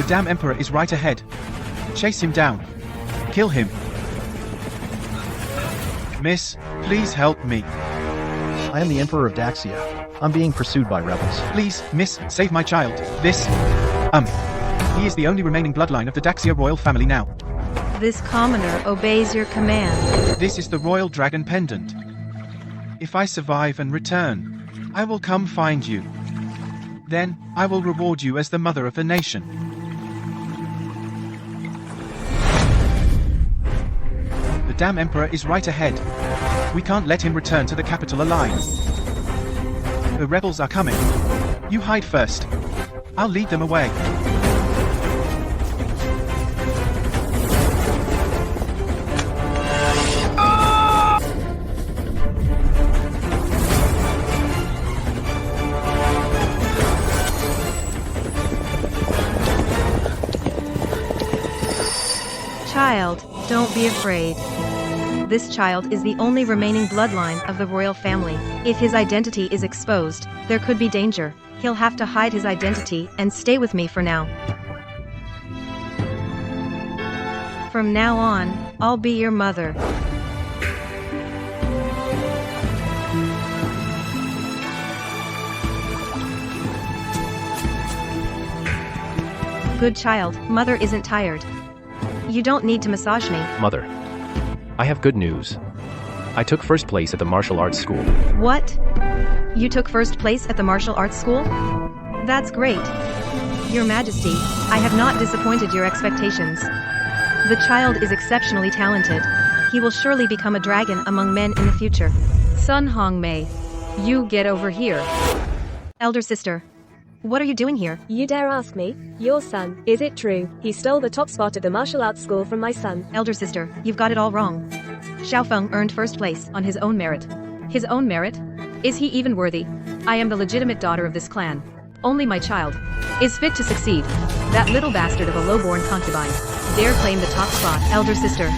The damn Emperor is right ahead. Chase him down. Kill him. Miss, please help me. I am the Emperor of Daxia. I'm being pursued by rebels. Please, miss, save my child. He is the only remaining bloodline of the Daxia royal family now. This commoner obeys your command. This is the royal dragon pendant. If I survive and return, I will come find you. Then, I will reward you as the mother of the nation. The damn Emperor is right ahead. We can't let him return to the capital alive. The rebels are coming. You hide first. I'll lead them away. Child, don't be afraid. This child is the only remaining bloodline of the royal family. If his identity is exposed, there could be danger. He'll have to hide his identity and stay with me for now. From now on, I'll be your mother. Good child, mother isn't tired. You don't need to massage me. Mother, I have good news. I took first place at the martial arts school. What? You took first place at the martial arts school? That's great. Your Majesty, I have not disappointed your expectations. The child is exceptionally talented. He will surely become a dragon among men in the future. Sun Hongmei, you get over here. Elder sister, what are you doing here? You dare ask me? Your son, is it true? He stole the top spot at the martial arts school from my son. Elder sister, you've got it all wrong. Xiao Feng earned first place on his own merit. His own merit? Is he even worthy? I am the legitimate daughter of this clan. Only my child is fit to succeed. That little bastard of a low-born concubine dare claim the top spot. Elder sister,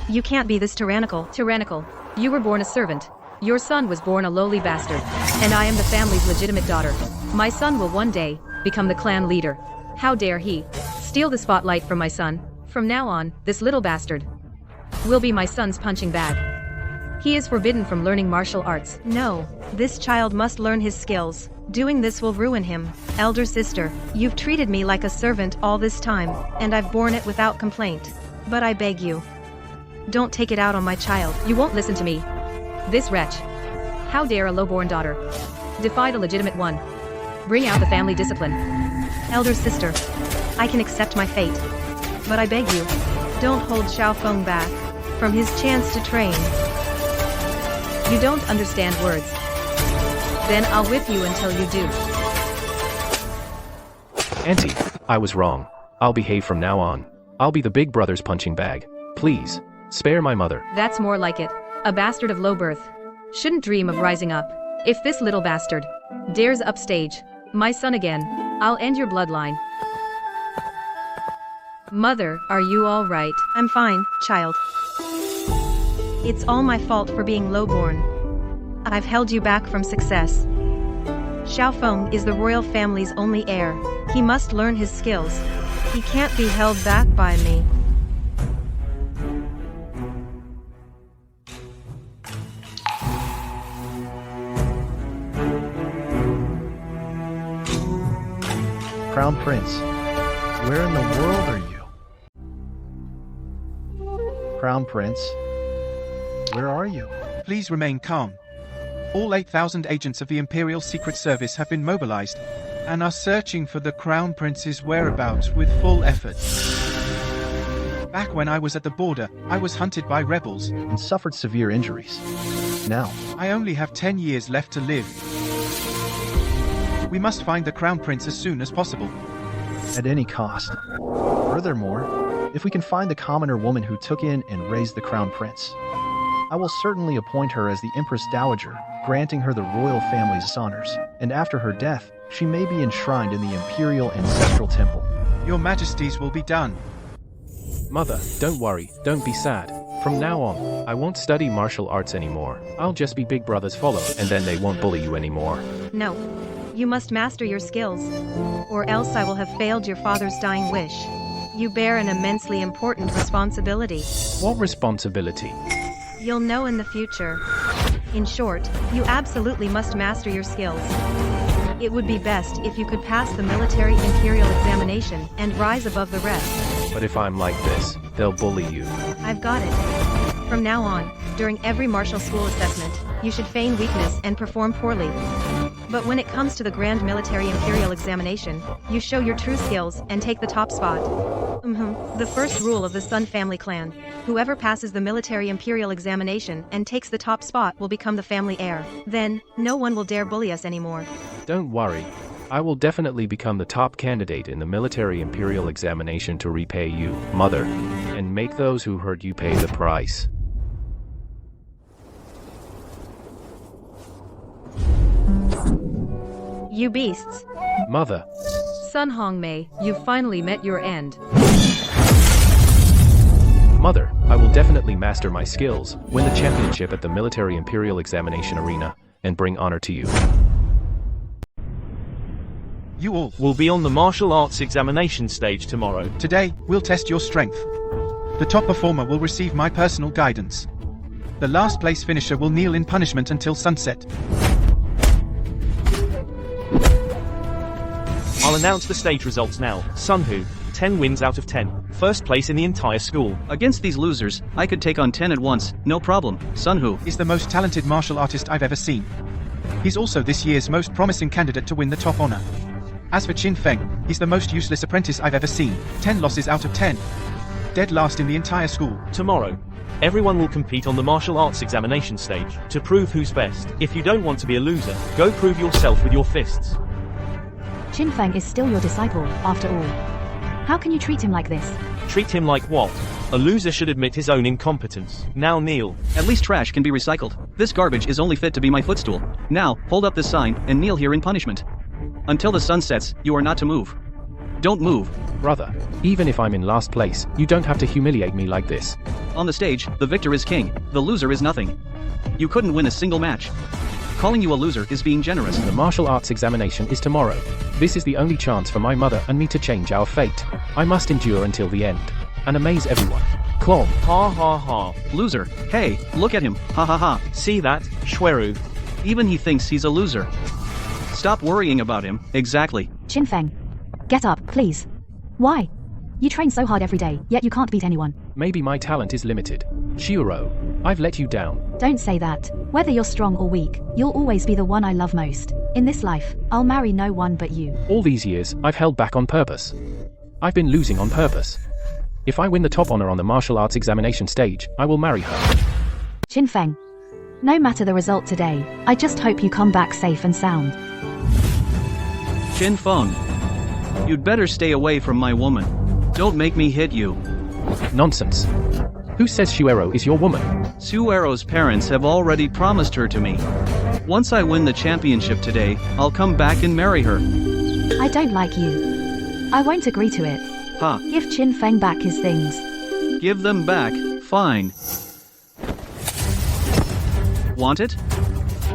you can't be this tyrannical. Tyrannical. You were born a servant. Your son was born a lowly bastard. And I am the family's legitimate daughter. My son will one day become the clan leader. How dare he steal the spotlight from my son? From now on, this little bastard will be my son's punching bag. He is forbidden from learning martial arts. No, this child must learn his skills. Doing this will ruin him. Elder sister, you've treated me like a servant all this time, and I've borne it without complaint. But I beg you, don't take it out on my child. You won't listen to me. This wretch. How dare a low-born daughter defy the legitimate one? Bring out the family discipline. Elder sister, I can accept my fate. But I beg you, don't hold Xiao Feng back from his chance to train. You don't understand words. Then I'll whip you until you do. Auntie, I was wrong. I'll behave from now on. I'll be the big brother's punching bag. Please, spare my mother. That's more like it. A bastard of low birth. Shouldn't dream of rising up. If this little bastard dares upstage my son again, I'll end your bloodline. Mother, are you all right? I'm fine, child. It's all my fault for being lowborn. I've held you back from success. Xiao Feng is the royal family's only heir. He must learn his skills. He can't be held back by me. Crown Prince, where in the world are you? Crown Prince, where are you? Please remain calm. All 8,000 agents of the Imperial Secret Service have been mobilized and are searching for the Crown Prince's whereabouts with full effort. Back when I was at the border, I was hunted by rebels And suffered severe injuries. Now, I only have 10 years left to live. We must find the Crown Prince as soon as possible. at any cost. Furthermore, if we can find the commoner woman who took in and raised the Crown Prince, I will certainly appoint her as the Empress Dowager, granting her the royal family's honors, and after her death, she may be enshrined in the Imperial Ancestral Temple. Your Majesties will be done. Mother, don't worry, don't be sad. From now on, I won't study martial arts anymore. I'll just be Big Brother's follower, and then they won't bully you anymore. No. You must master your skills, or else I will have failed your father's dying wish. You bear an immensely important responsibility. What responsibility? You'll know in the future. In short, you absolutely must master your skills. It would be best if you could pass the military imperial examination and rise above the rest. But if I'm like this, they'll bully you. I've got it. From now on, during every martial school assessment, you should feign weakness and perform poorly. But when it comes to the Grand Military Imperial Examination, you show your true skills and take the top spot. The first rule of the Sun family clan: whoever passes the Military Imperial Examination and takes the top spot will become the family heir. Then, no one will dare bully us anymore. Don't worry. I will definitely become the top candidate in the Military Imperial Examination to repay you, Mother, and make those who hurt you pay the price. You beasts. Mother. Sun Hongmei, you've finally met your end. Mother, I will definitely master my skills, win the championship at the Military Imperial Examination Arena, and bring honor to you. You all. We'll be on the martial arts examination stage tomorrow. Today, we'll test your strength. The top performer will receive my personal guidance. The last place finisher will kneel in punishment until sunset. I'll announce the stage results now. Sunhu, 10 wins out of 10. First place in the entire school. Against these losers, I could take on 10 at once, no problem. Sunhu Is the most talented martial artist I've ever seen. He's also this year's most promising candidate to win the top honor. As for Qin Feng, he's the most useless apprentice I've ever seen. 10 losses out of 10. Dead last in the entire school. Tomorrow, everyone will compete on the martial arts examination stage to prove who's best. If you don't want to be a loser, go prove yourself with your fists. Qin Feng is still your disciple, after all. How can you treat him like this? Treat him like what? A loser should admit his own incompetence. Now kneel. At least trash can be recycled. This garbage is only fit to be my footstool. Now, hold up this sign and kneel here in punishment. Until the sun sets, you are not to move. Don't move. Brother, even if I'm in last place, you don't have to humiliate me like this. On the stage, the victor is king, the loser is nothing. You couldn't win a single match. Calling you a loser is being generous. The martial arts examination is tomorrow. This is the only chance for my mother and me to change our fate. I must endure until the end and amaze everyone. Clom. Ha ha ha. Loser. Hey, look at him. Ha ha ha. See that, Shweru? Even he thinks he's a loser. Stop worrying about him. Exactly. Qin Feng, get up, please. Why? You train so hard every day, yet you can't beat anyone. Maybe my talent is limited. Shiro, I've let you down. Don't say that. Whether you're strong or weak, you'll always be the one I love most. In this life, I'll marry no one but you. All these years, I've held back on purpose. I've been losing on purpose. If I win the top honor on the martial arts examination stage, I will marry her. Qin Feng, no matter the result today, I just hope you come back safe and sound. Qin Feng, you'd better stay away from my woman. Don't make me hit you. Nonsense. Who says Shuero is your woman? Suero's parents have already promised her to me. Once I win the championship today, I'll come back and marry her. I don't like you. I won't agree to it. Ha. Give Qin Feng back his things. Give them back. Fine. Want it?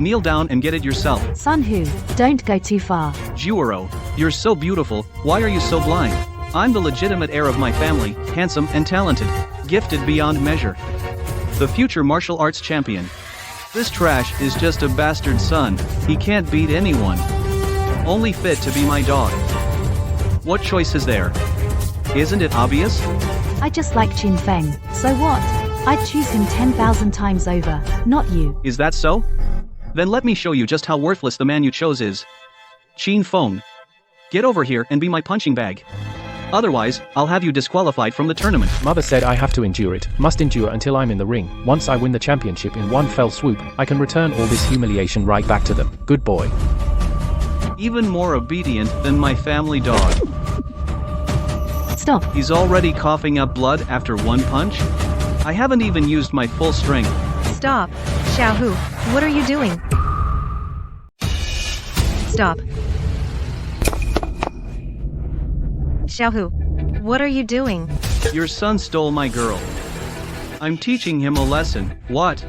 Kneel down and get it yourself. Sunhu, don't go too far. Juero, you're so beautiful, why are you so blind? I'm the legitimate heir of my family, handsome and talented, gifted beyond measure. The future martial arts champion. This trash is just a bastard son, he can't beat anyone. Only fit to be my dog. What choice is there? Isn't it obvious? I just like Qin Feng, so what? I'd choose him 10,000 times over, not you. Is that so? Then let me show you just how worthless the man you chose is. Qin Feng. Get over here and be my punching bag. Otherwise, I'll have you disqualified from the tournament. Mother said I have to endure it, must endure until I'm in the ring. Once I win the championship in one fell swoop, I can return all this humiliation right back to them. Good boy. Even more obedient than my family dog. Stop. He's already coughing up blood after one punch? I haven't even used my full strength. Stop. Xiaohu, what are you doing? Stop. Xiaohu, what are you doing? Your son stole my girl. I'm teaching him a lesson. What?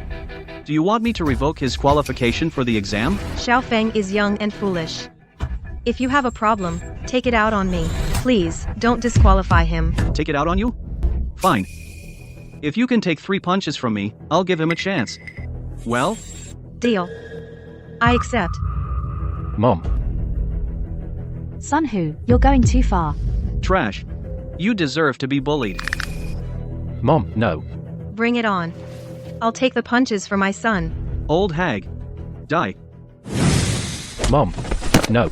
Do you want me to revoke his qualification for the exam? Xiao Feng is young and foolish. If you have a problem, take it out on me. Please, don't disqualify him. Take it out on you? Fine. If you can take 3 punches from me, I'll give him a chance. Well? Deal. I accept. Mom. Sunhu, you're going too far. Trash. You deserve to be bullied. Mom, no. Bring it on. I'll take the punches for my son. Old hag. Die. Mom, no.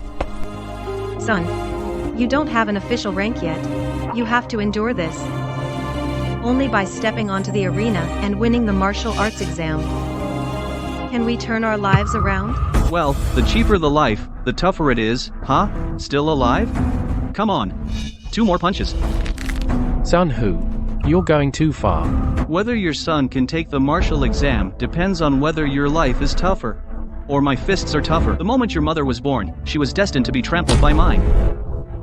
Son, you don't have an official rank yet. You have to endure this. Only by stepping onto the arena and winning the martial arts exam. Can we turn our lives around? Well, the cheaper the life, the tougher it is, huh? Still alive? Come on. 2 more punches. Sunhu, you're going too far. Whether your son can take the martial exam depends on whether your life is tougher. Or my fists are tougher. The moment your mother was born, she was destined to be trampled by mine.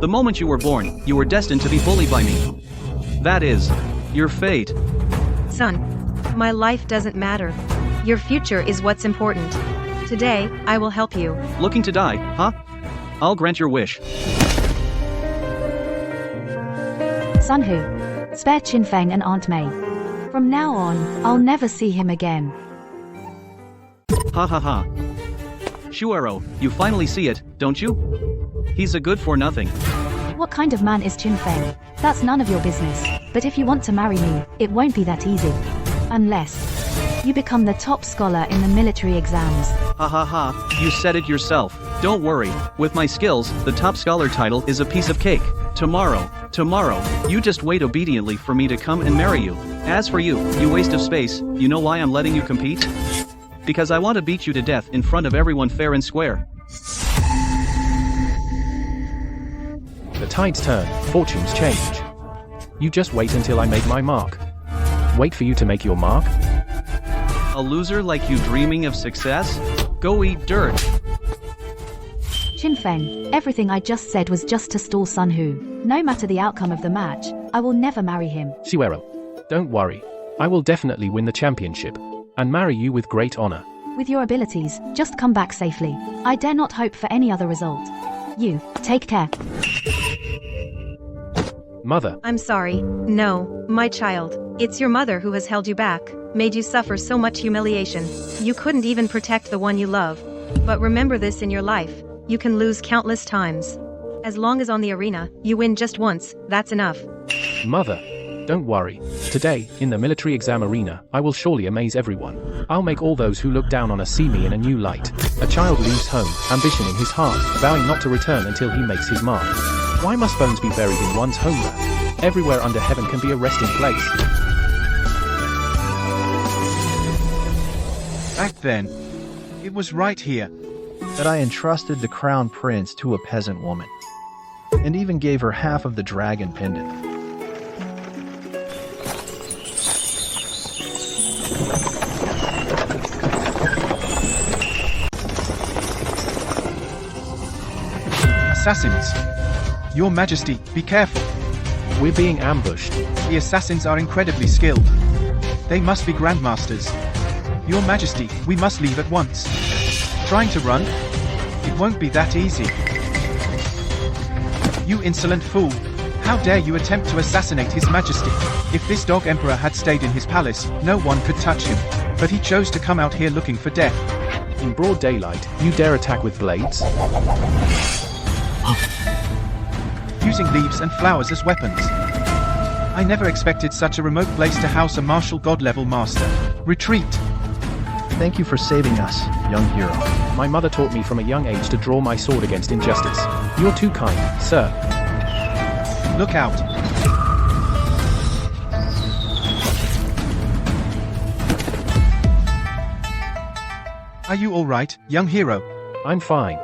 The moment you were born, you were destined to be bullied by me. That is, your fate. Son, my life doesn't matter. Your future is what's important. Today, I will help you. Looking to die, huh? I'll grant your wish. Sunhu, spare Qin Feng and Aunt Mei. From now on, I'll never see him again. Ha ha ha. Shuero, you finally see it, don't you? He's a good for nothing. What kind of man is Qin Feng? That's none of your business. But if you want to marry me, it won't be that easy. Unless you become the top scholar in the military exams. Ha ha ha, you said it yourself. Don't worry, with my skills, the top scholar title is a piece of cake. Tomorrow, you just wait obediently for me to come and marry you. As for you, you waste of space, you know why I'm letting you compete? Because I want to beat you to death in front of everyone fair and square. The tides turn, fortunes change. You just wait until I make my mark. Wait for you to make your mark? A loser like you dreaming of success? Go eat dirt. Qin Feng, everything I just said was just to stall Sunhu. No matter the outcome of the match, I will never marry him. Shuero, don't worry. I will definitely win the championship and marry you with great honor. With your abilities, just come back safely. I dare not hope for any other result. You, take care. Mother. I'm sorry. No, my child. It's your mother who has held you back, made you suffer so much humiliation. You couldn't even protect the one you love. But remember this in your life. You can lose countless times. As long as on the arena, you win just once, that's enough. Mother, don't worry. Today, in the military exam arena, I will surely amaze everyone. I'll make all those who look down on us see me in a new light. A child leaves home, ambition in his heart, vowing not to return until he makes his mark. Why must bones be buried in one's homeland? Everywhere under heaven can be a resting place. Back then, it was right here that I entrusted the crown prince to a peasant woman, and even gave her half of the dragon pendant. Assassins! Your Majesty, be careful. We're being ambushed. The assassins are incredibly skilled. They must be grandmasters. Your Majesty, we must leave at once. Trying to run? It won't be that easy. You insolent fool! How dare you attempt to assassinate His Majesty? If this dog emperor had stayed in his palace, no one could touch him. But he chose to come out here looking for death. In broad daylight, you dare attack with blades? Using leaves and flowers as weapons. I never expected such a remote place to house a martial god-level master. Retreat! Thank you for saving us, young hero. My mother taught me from a young age to draw my sword against injustice. You're too kind, sir. Look out! Are you alright, young hero? I'm fine.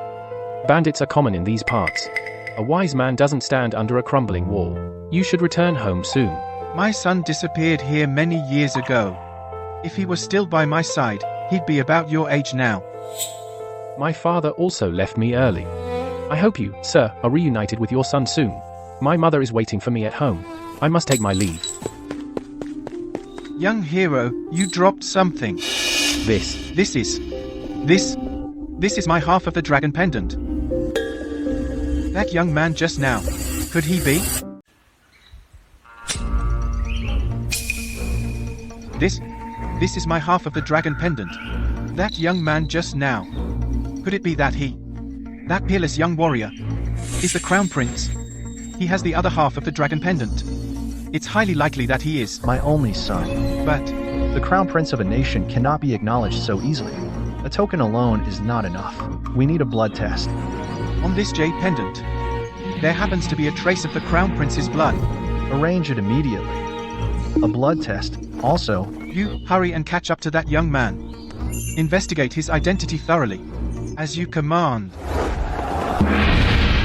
Bandits are common in these parts. A wise man doesn't stand under a crumbling wall. You should return home soon. My son disappeared here many years ago. If he was still by my side, he'd be about your age now. My father also left me early. I hope you, sir, are reunited with your son soon. My mother is waiting for me at home. I must take my leave. Young hero, you dropped something. This is my half of the dragon pendant. That young man just now. Could he be? This is my half of the dragon pendant. That young man just now. Could it be that he? That peerless young warrior is the crown prince. He has the other half of the dragon pendant. It's highly likely that he is. My only son. But The crown prince of a nation cannot be acknowledged so easily. A token alone is not enough. We need a blood test. on this jade pendant, there happens to be a trace of the crown prince's blood. Arrange it immediately. A blood test. Also, You hurry and catch up to that young man. Investigate his identity thoroughly. As you command.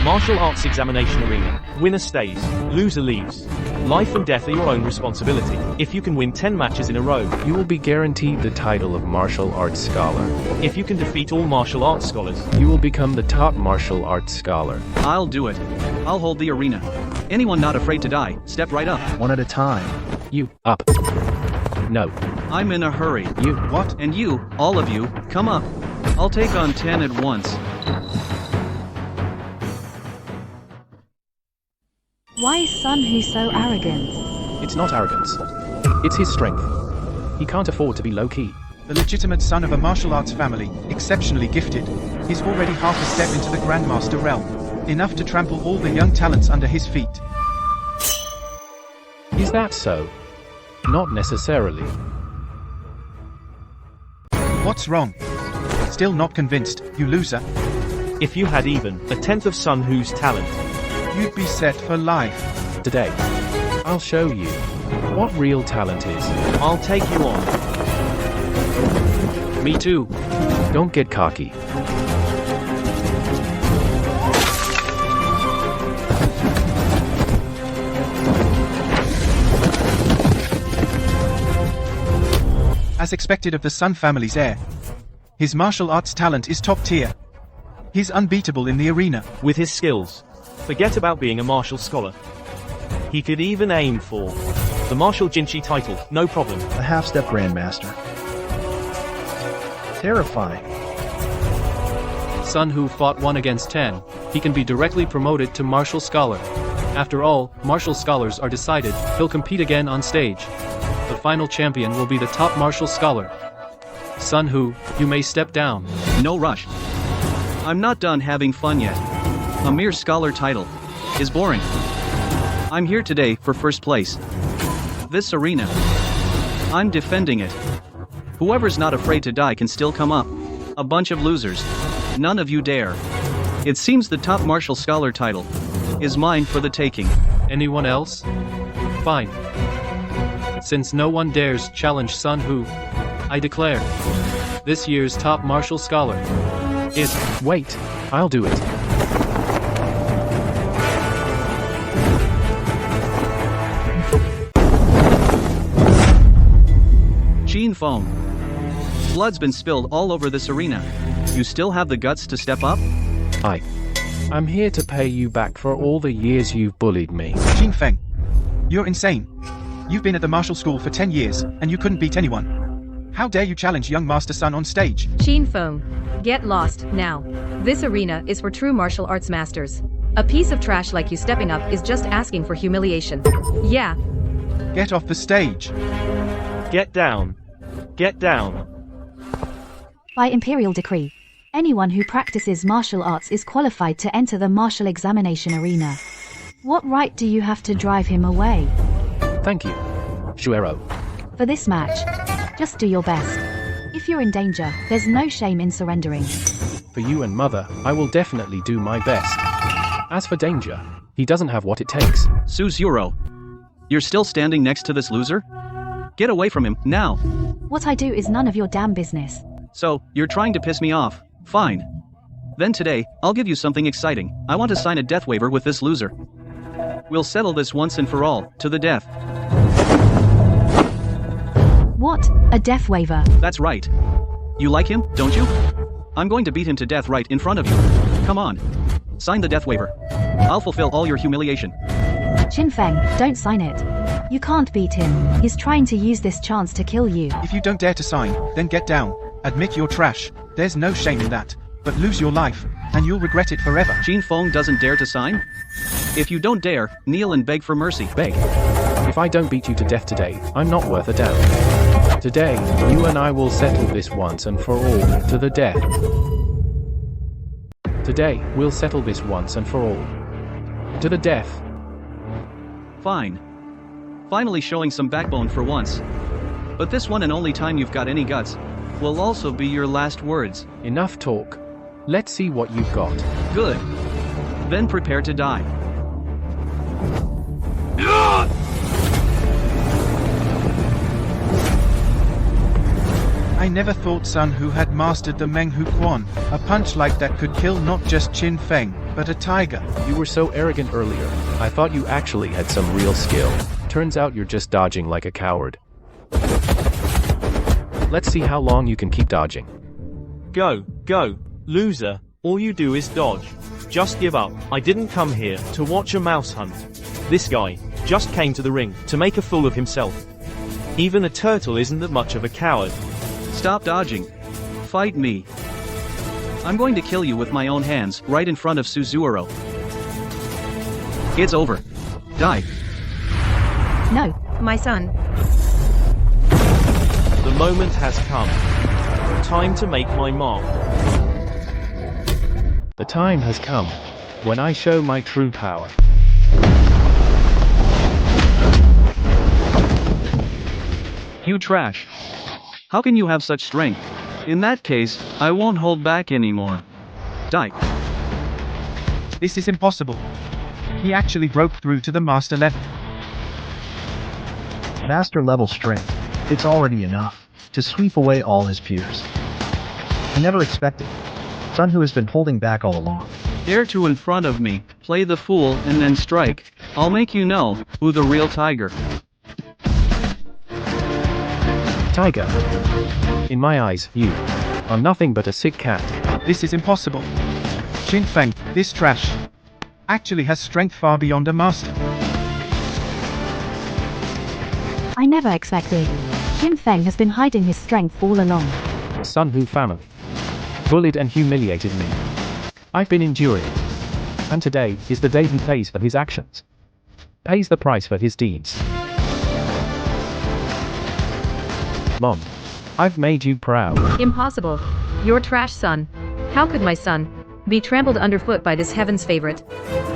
Martial arts examination arena. Winner stays, loser leaves. Life and death are your own responsibility. If you can win 10 matches in a row, You will be guaranteed the title of martial arts scholar. if you can defeat all martial arts scholars, You will become the top martial arts scholar. I'll do it. I'll hold the arena. Anyone not afraid to die, step right up. one at a time. You, up. No, I'm in a hurry. you. What? And you, all of you, come up. I'll take on 10 at once. Why is Sun Hu so arrogant? It's not arrogance. It's his strength. He can't afford to be low-key. The legitimate son of a martial arts family, exceptionally gifted. He's already half a step into the Grandmaster realm. Enough to trample all the young talents under his feet. Is that so? Not necessarily. What's wrong? Still not convinced, you loser? if you had even a tenth of Sun Hu's talent, You'd be set for life. Today, I'll show you what real talent is. I'll take you on. Me too. Don't get cocky. As expected of the Sun family's heir, his martial arts talent is top tier. He's unbeatable in the arena. With his skills, forget about being a martial scholar. He could even aim for the martial Jinchi title, no problem. A half-step grandmaster. Terrifying. Sun Hu fought 1 against 10. He can be directly promoted to martial scholar. After all, martial scholars are decided. He'll compete again on stage. The final champion will be the top martial scholar. Sun Hu, you may step down. No rush. I'm not done having fun yet. A mere scholar title is boring. I'm here today for first place. This arena, I'm defending it. Whoever's not afraid to die can still come up. A bunch of losers. None of you dare. It seems the top martial scholar title is mine for the taking. Anyone else? Fine. Since no one dares challenge Sun Hu, I declare, this year's top martial scholar is... Wait, I'll do it. Qin Feng. Blood's been spilled all over this arena. You still have the guts to step up? I'm here to pay you back for all the years you've bullied me. Qin Feng, you're insane. You've been at the martial school for 10 years, and you couldn't beat anyone. How dare you challenge young Master Sun on stage? Qin Feng, get lost, now. This arena is for true martial arts masters. A piece of trash like you stepping up is just asking for humiliation. Yeah, Get off the stage. Get down. Get down. By imperial decree, anyone who practices martial arts is qualified to enter the martial examination arena. What right do you have to drive him away? Thank you, Shuero. For this match, just do your best. If you're in danger, there's no shame in surrendering. For you and Mother, I will definitely do my best. As for danger, he doesn't have what it takes. Suzuro. You're still standing next to this loser? Get away from him, now. What I do is none of your damn business. So, you're trying to piss me off. Fine. Then today, I'll give you something exciting. I want to sign a death waiver with this loser. We'll settle this once and for all, to the death. What? A death waiver? That's right. You like him, don't you? I'm going to beat him to death right in front of you. Come on. Sign the death waiver. I'll fulfill all your humiliation. Qin Feng, don't sign it. You can't beat him. He's trying to use this chance to kill you. If you don't dare to sign, then get down. Admit you're trash. There's no shame in that. but lose your life, and you'll regret it forever. Qin Feng doesn't dare to sign? If you don't dare, kneel and beg for mercy. Beg. If I don't beat you to death today, I'm not worth a damn. Today, you and I will settle this once and for all, to the death. Today, we'll settle this once and for all. To the death. Fine. Finally showing some backbone for once. But this one and only time you've got any guts will also be your last words. Enough talk. Let's see what you've got. Good. Then prepare to die. I never thought Sun Hu had mastered the Meng Hu Quan. A punch like that could kill not just Qin Feng, but a tiger. You were so arrogant earlier. I thought you actually had some real skill. Turns out you're just dodging like a coward. Let's see how long you can keep dodging. Go, loser, all you do is dodge. Just give up. I didn't come here to watch a mouse hunt. This guy just came to the ring to make a fool of himself. Even a turtle isn't that much of a coward. Stop dodging. Fight me. I'm going to kill you with my own hands, right in front of Suzuero. It's over. Die. No. My son. The moment has come. Time to make my mark. The time has come when I show my true power. You trash. How can you have such strength? In that case, I won't hold back anymore. Die. This is impossible. He actually broke through to the master level. Master level strength. It's already enough to sweep away all his peers. I never expected. Sun Hu has been holding back all along. Dare to in front of me, play the fool and then strike. I'll make you know who the real tiger. Tiger. In my eyes, you are nothing but a sick cat. This is impossible. Qin Feng, this trash, actually has strength far beyond a master. I never expected. Qin Feng has been hiding his strength all along. Sun Hu family bullied and humiliated me. I've been enduring. And today is the day he pays for his actions. Pays the price for his deeds. Mom, I've made you proud. Impossible. Your trash son. How could my son be trampled underfoot by this heaven's favorite?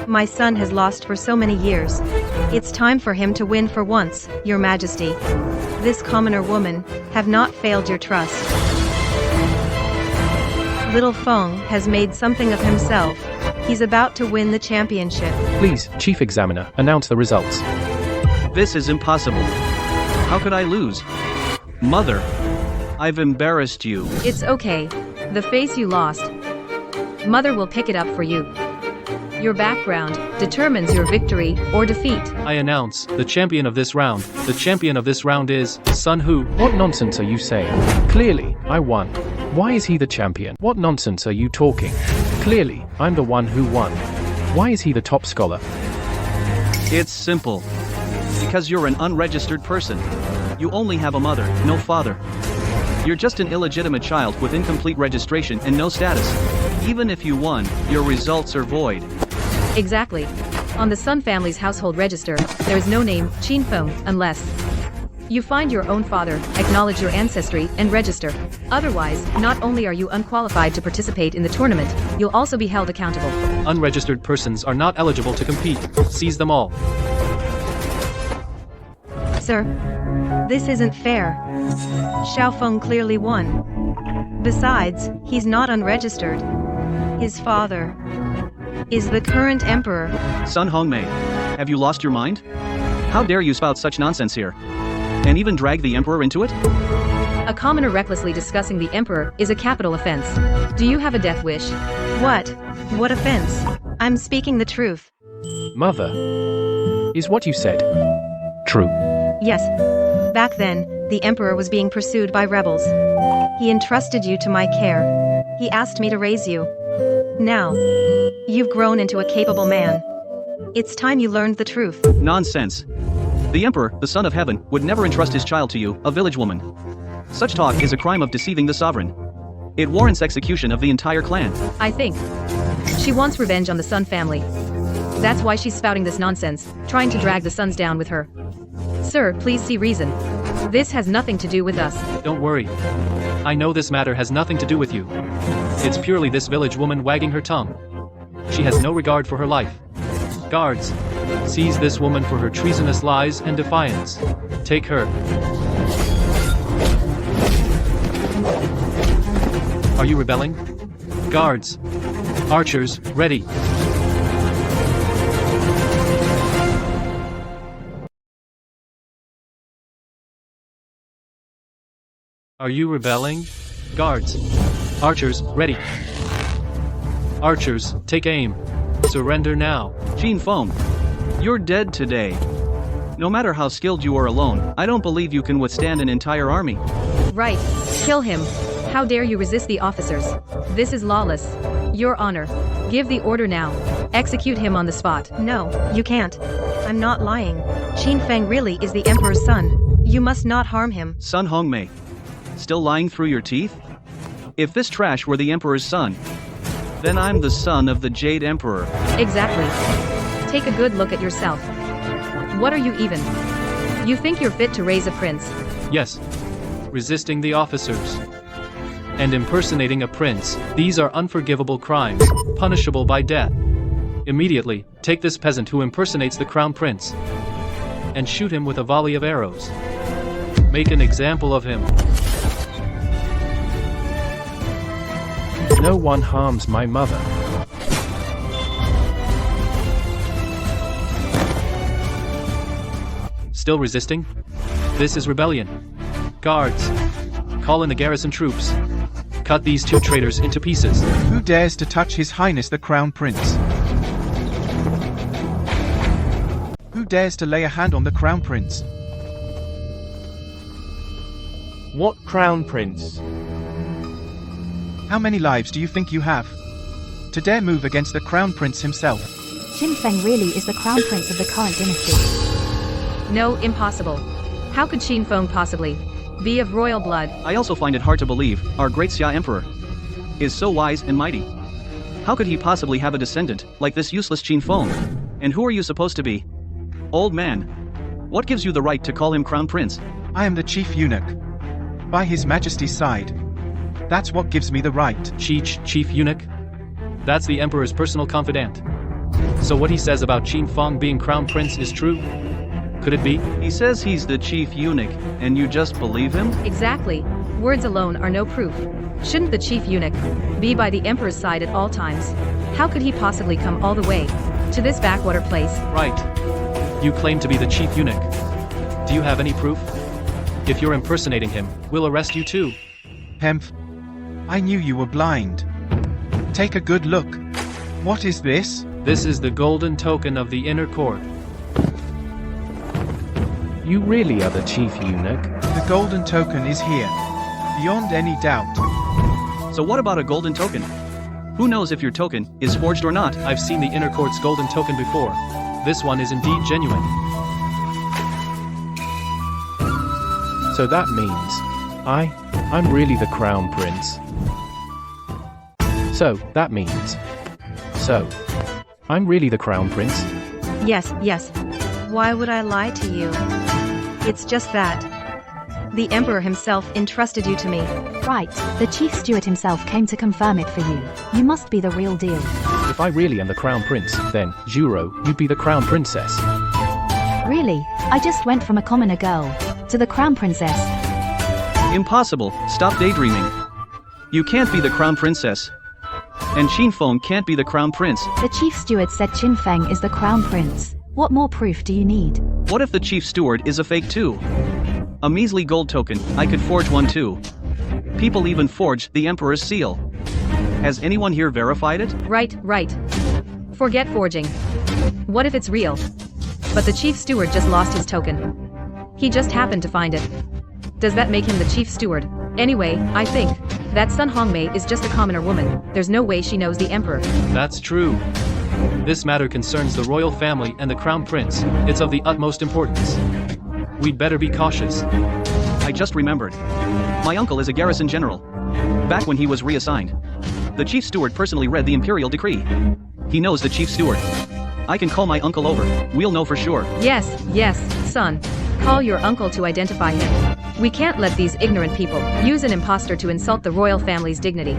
My son has lost for so many years. It's time for him to win for once, Your Majesty. This commoner woman have not failed your trust. Little Feng has made something of himself. He's about to win the championship. Please, Chief Examiner, announce the results. This is impossible. How could I lose? Mother, I've embarrassed you. It's okay. The face you lost. Mother will pick it up for you. Your background determines your victory or defeat. I announce the champion of this round. The champion of this round is Sun Hu. What nonsense are you saying? Clearly, I won. Why is he the champion? What nonsense are you talking? Clearly, I'm the one who won. Why is he the top scholar? It's simple. Because you're an unregistered person. You only have a mother, no father. You're just an illegitimate child with incomplete registration and no status. Even if you won, your results are void. Exactly. On the Sun family's household register, there is no name, Qin Feng, unless you find your own father, acknowledge your ancestry, and register. Otherwise, not only are you unqualified to participate in the tournament, you'll also be held accountable. Unregistered persons are not eligible to compete. Seize them all. Sir, this isn't fair. Xiao Feng clearly won. Besides, he's not unregistered. His father is the current emperor. Sun Hongmei, have you lost your mind? How dare you spout such nonsense here? And even drag the emperor into it? A commoner recklessly discussing the emperor is a capital offense. Do you have a death wish? What? What offense? I'm speaking the truth. Mother. Is what you said true? Yes. Back then, the emperor was being pursued by rebels. He entrusted you to my care. He asked me to raise you. Now, you've grown into a capable man. It's time you learned the truth. Nonsense. The emperor, the son of heaven, would never entrust his child to you, a village woman. Such talk is a crime of deceiving the sovereign. It warrants execution of the entire clan. I think she wants revenge on the Sun family. That's why she's spouting this nonsense, trying to drag the Suns down with her. Sir, please see reason. This has nothing to do with us. Don't worry. I know this matter has nothing to do with you. It's purely this village woman wagging her tongue. She has no regard for her life. Guards, seize this woman for her treasonous lies and defiance. Take her. Are you rebelling? Guards. Archers, ready. Are you rebelling? Guards. Archers, ready. Archers, take aim. Surrender now. Qin Feng, you're dead today. No matter how skilled you are alone, I don't believe you can withstand an entire army. Right. Kill him. How dare you resist the officers? This is lawless. Your Honor. Give the order now. Execute him on the spot. No, you can't. I'm not lying. Qin Feng really is the Emperor's son. You must not harm him. Sun Hongmei. Still lying through your teeth? If this trash were the Emperor's son, then I'm the son of the Jade Emperor. Exactly. Take a good look at yourself. What are you even? You think you're fit to raise a prince? Yes. Resisting the officers. And impersonating a prince. These are unforgivable crimes, punishable by death. Immediately, take this peasant who impersonates the crown prince and shoot him with a volley of arrows. Make an example of him. No one harms my mother. Still resisting? This is rebellion. Guards, call in the garrison troops. Cut these two traitors into pieces. Who dares to touch His Highness the Crown Prince? Who dares to lay a hand on the Crown Prince? What Crown Prince? How many lives do you think you have? To dare move against the Crown Prince himself? Qin Feng really is the crown prince of the current dynasty. No, impossible. How could Qin Feng possibly be of royal blood? I also find it hard to believe our great Xia Emperor is so wise and mighty. How could he possibly have a descendant like this useless Qin Feng? And who are you supposed to be? Old man, what gives you the right to call him Crown Prince? I am the chief eunuch. By His Majesty's side. That's what gives me the right. Chief eunuch? That's the Emperor's personal confidant. So what he says about Qin Feng being crown prince is true? Could it be? He says he's the chief eunuch, and you just believe him? Exactly. Words alone are no proof. Shouldn't the chief eunuch be by the Emperor's side at all times? How could he possibly come all the way to this backwater place? Right. You claim to be the chief eunuch. Do you have any proof? If you're impersonating him, we'll arrest you too. Hemph. I knew you were blind. Take a good look. What is this? This is the golden token of the inner court. You really are the chief eunuch? The golden token is here. Beyond any doubt. So what about a golden token? Who knows if your token is forged or not? I've seen the inner court's golden token before. This one is indeed genuine. So that means I'm really the crown prince. So that means I'm really the crown prince? Yes, yes. Why would I lie to you? It's just that. The Emperor himself entrusted you to me. Right, the chief steward himself came to confirm it for you. You must be the real deal. If I really am the crown prince, then, Juro, you'd be the crown princess. Really? I just went from a commoner girl to the crown princess. Impossible. Stop daydreaming. You can't be the crown princess. And Qin Feng can't be the crown prince. The chief steward said Qin Feng is the crown prince. What more proof do you need? What if the chief steward is a fake too? A measly gold token, I could forge one too. People even forge the Emperor's seal. Has anyone here verified it? Right. Forget forging. What if it's real? But the chief steward just lost his token. He just happened to find it. Does that make him the chief steward? Anyway, I think that Sun Hongmei is just a commoner woman. There's no way she knows the Emperor. That's true. This matter concerns the royal family and the crown prince. It's of the utmost importance. We'd better be cautious. I just remembered. My uncle is a garrison general. back when he was reassigned. The chief steward personally read the imperial decree. He knows the chief steward. I can call my uncle over. We'll know for sure. Yes, yes, son. Call your uncle to identify him. We can't let these ignorant people use an impostor to insult the royal family's dignity.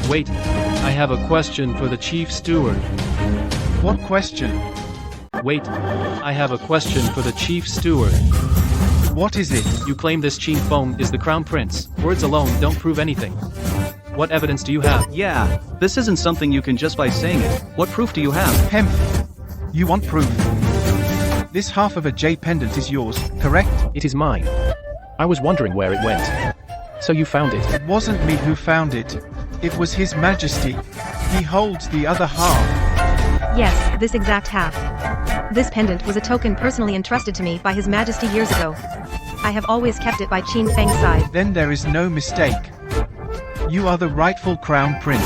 Wait, I have a question for the chief steward. What question? Wait, I have a question for the chief steward. What is it? You claim this Qin Feng is the crown prince. Words alone don't prove anything. What evidence do you have? Yeah, this isn't something you can just by saying it. What proof do you have? Hemph. You want proof? This half of a J pendant is yours, correct? It is mine. I was wondering where it went. So you found it. It wasn't me who found it. It was His Majesty. He holds the other half. Yes, this exact half. This pendant was a token personally entrusted to me by His Majesty years ago. I have always kept it by Qin Feng's side. Then there is no mistake. You are the rightful crown prince.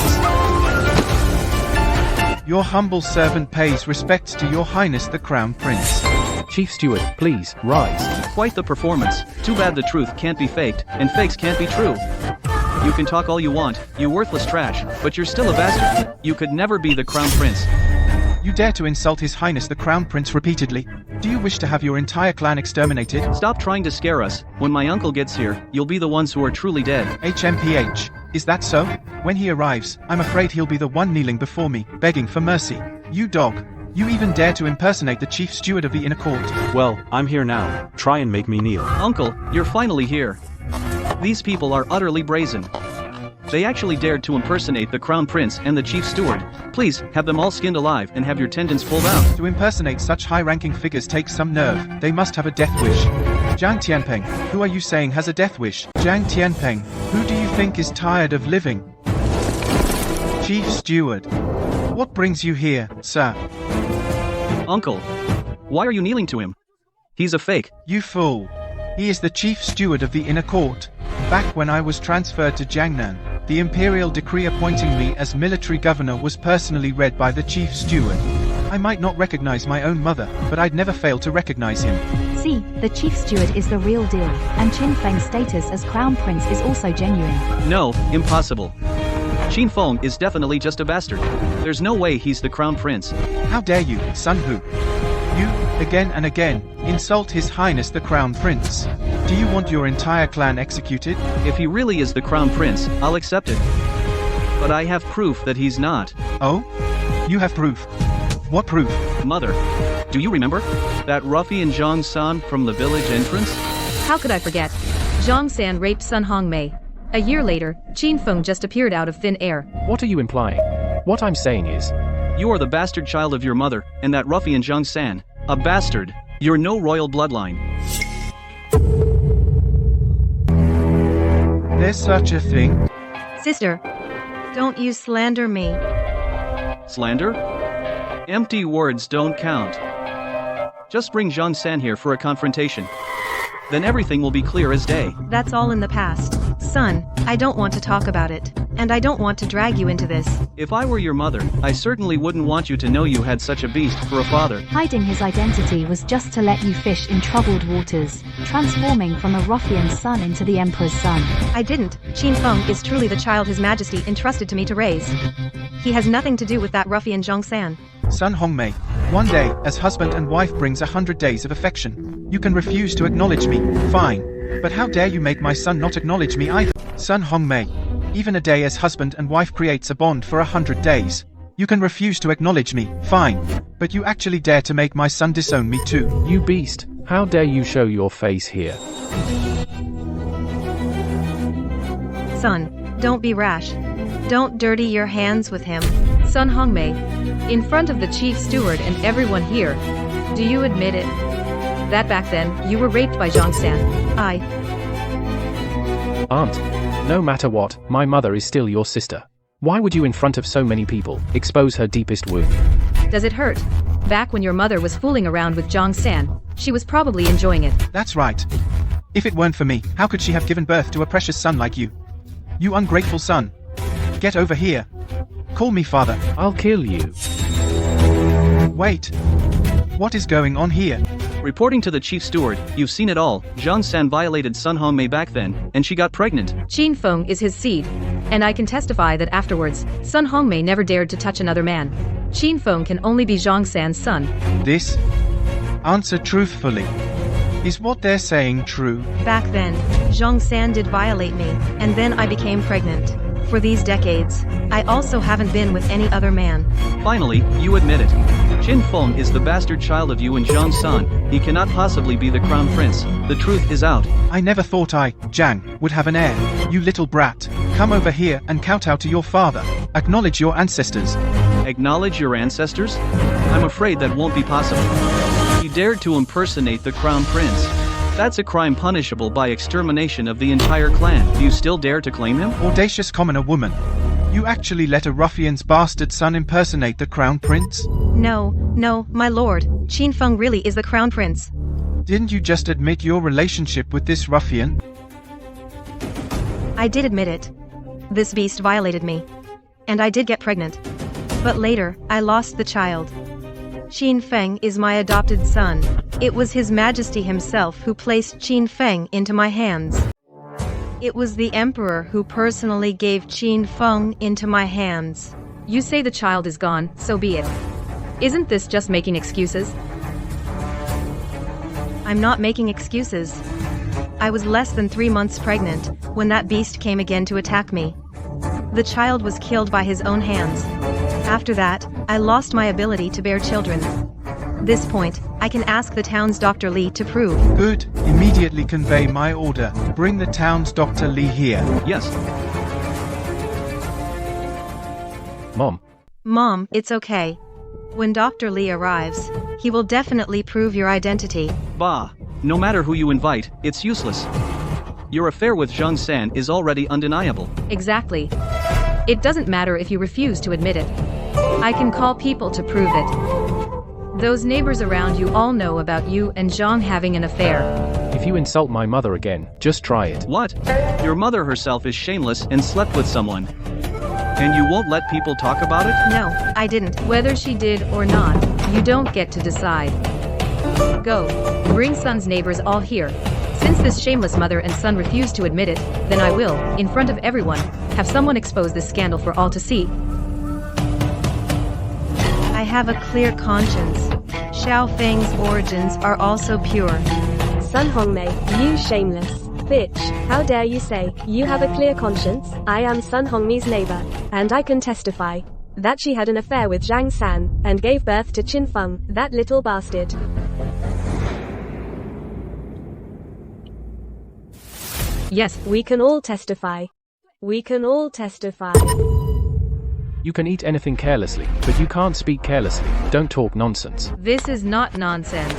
Your humble servant pays respects to your highness the crown prince. Chief Steward, please, rise. Quite the performance. Too bad the truth can't be faked, and fakes can't be true. You can talk all you want, you worthless trash, but you're still a bastard. You could never be the crown prince. You dare to insult His Highness the Crown Prince repeatedly? Do you wish to have your entire clan exterminated? Stop trying to scare us. When my uncle gets here, you'll be the ones who are truly dead. HMPH. Is that so? When he arrives, I'm afraid he'll be the one kneeling before me, begging for mercy. You dog. You even dare to impersonate the chief steward of the inner court. Well, I'm here now. Try and make me kneel. Uncle, you're finally here. These people are utterly brazen. They actually dared to impersonate the crown prince and the chief steward. Please, have them all skinned alive and have your tendons pulled out. To impersonate such high-ranking figures takes some nerve. They must have a death wish. Jiang Tianpeng, who are you saying has a death wish? Jiang Tianpeng, who do you think is tired of living? Chief steward. What brings you here, sir? Uncle, why are you kneeling to him? He's a fake. You fool. He is the chief steward of the inner court. Back when I was transferred to Jiangnan, the imperial decree appointing me as military governor was personally read by the chief steward. I might not recognize my own mother, but I'd never fail to recognize him. See, the chief steward is the real deal, and Qin Feng's status as crown prince is also genuine. No, impossible. Qin Feng is definitely just a bastard. There's no way he's the crown prince. How dare you, Sun Hu? You, again and again, insult His Highness the Crown Prince. Do you want your entire clan executed? If he really is the crown prince, I'll accept it. But I have proof that he's not. Oh? You have proof? What proof? Mother, do you remember? That ruffian Zhang San from the village entrance? How could I forget? Zhang San raped Sun Hongmei. A year later, Qin Feng just appeared out of thin air. What are you implying? What I'm saying is, You are the bastard child of your mother, and that ruffian Zhang San. A bastard. You're no royal bloodline. There's such a thing? Sister, don't you slander me. Slander? Empty words don't count. Just bring Zhang San here for a confrontation. Then everything will be clear as day. That's all in the past. Son, I don't want to talk about it. And I don't want to drag you into this. If I were your mother, I certainly wouldn't want you to know you had such a beast for a father. Hiding his identity was just to let you fish in troubled waters, transforming from a ruffian's son into the emperor's son. I didn't. Qin Feng is truly the child His Majesty entrusted to me to raise. He has nothing to do with that ruffian Zhang San. Sun Hongmei, one day, as husband and wife brings 100 days of affection. You can refuse to acknowledge me, fine. But how dare you make my son not acknowledge me either? Sun Hongmei, even a day as husband and wife creates a bond for 100 days. You can refuse to acknowledge me, fine. But you actually dare to make my son disown me too. you beast, how dare you show your face here? Son, don't be rash. Don't dirty your hands with him. Sun Hongmei, in front of the chief steward and everyone here, do you admit it? That back then, you were raped by Zhang San. Aunt, no matter what, my mother is still your sister. Why would you in front of so many people, expose her deepest wound? Does it hurt? Back when your mother was fooling around with Zhang San, she was probably enjoying it. That's right. If it weren't for me, how could she have given birth to a precious son like you? You ungrateful son. Get over here. Call me father. I'll kill you. Wait. What is going on here? Reporting to the chief steward, you've seen it all. Zhang San violated Sun Hongmei back then, and she got pregnant. Qin Feng is his seed, and I can testify that afterwards, Sun Hongmei never dared to touch another man. Qin Feng can only be Zhang San's son. This? Answer truthfully. Is what they're saying true? Back then, Zhang San did violate me, and then I became pregnant. For these decades, I also haven't been with any other man. Finally, you admit it. Qin Feng is the bastard child of you and Zhang San. He cannot possibly be the crown prince. The truth is out. I never thought I, Zhang, would have an heir. You little brat. Come over here and kowtow to your father. Acknowledge your ancestors. Acknowledge your ancestors? I'm afraid that won't be possible. He dared to impersonate the crown prince. That's a crime punishable by extermination of the entire clan. Do you still dare to claim him? Audacious commoner woman. You actually let a ruffian's bastard son impersonate the crown prince? No, my lord. Qin Feng really is the crown prince. Didn't you just admit your relationship with this ruffian? I did admit it. This beast violated me. And I did get pregnant. But later, I lost the child. Qin Feng is my adopted son. It was His Majesty himself who placed Qin Feng into my hands. It was the Emperor who personally gave Qin Feng into my hands. You say the child is gone, so be it. Isn't this just making excuses? I'm not making excuses. I was less than 3 months pregnant when that beast came again to attack me. The child was killed by his own hands. After that, I lost my ability to bear children. This point, I can ask the town's Dr. Li to prove. Good. Immediately convey my order. Bring the town's Dr. Li here. Yes. Mom, it's okay. When Dr. Li arrives, he will definitely prove your identity. Bah. No matter who you invite, it's useless. Your affair with Zhang San is already undeniable. Exactly. It doesn't matter if you refuse to admit it. I can call people to prove it. Those neighbors around you all know about you and Zhang having an affair. If you insult my mother again, just try it. What? Your mother herself is shameless and slept with someone. And you won't let people talk about it? No, I didn't. Whether she did or not, you don't get to decide. Go. Bring Sun's neighbors all here. Since this shameless mother and son refuse to admit it, then I will, in front of everyone, have someone expose this scandal for all to see. I have a clear conscience. Xiao Feng's origins are also pure. Sun Hongmei, you shameless bitch. How dare you say you have a clear conscience? I am Sun Hongmei's neighbor, and I can testify that she had an affair with Zhang San and gave birth to Qin Feng, that little bastard. Yes, we can all testify. We can all testify. You can eat anything carelessly, but you can't speak carelessly. Don't talk nonsense. This is not nonsense.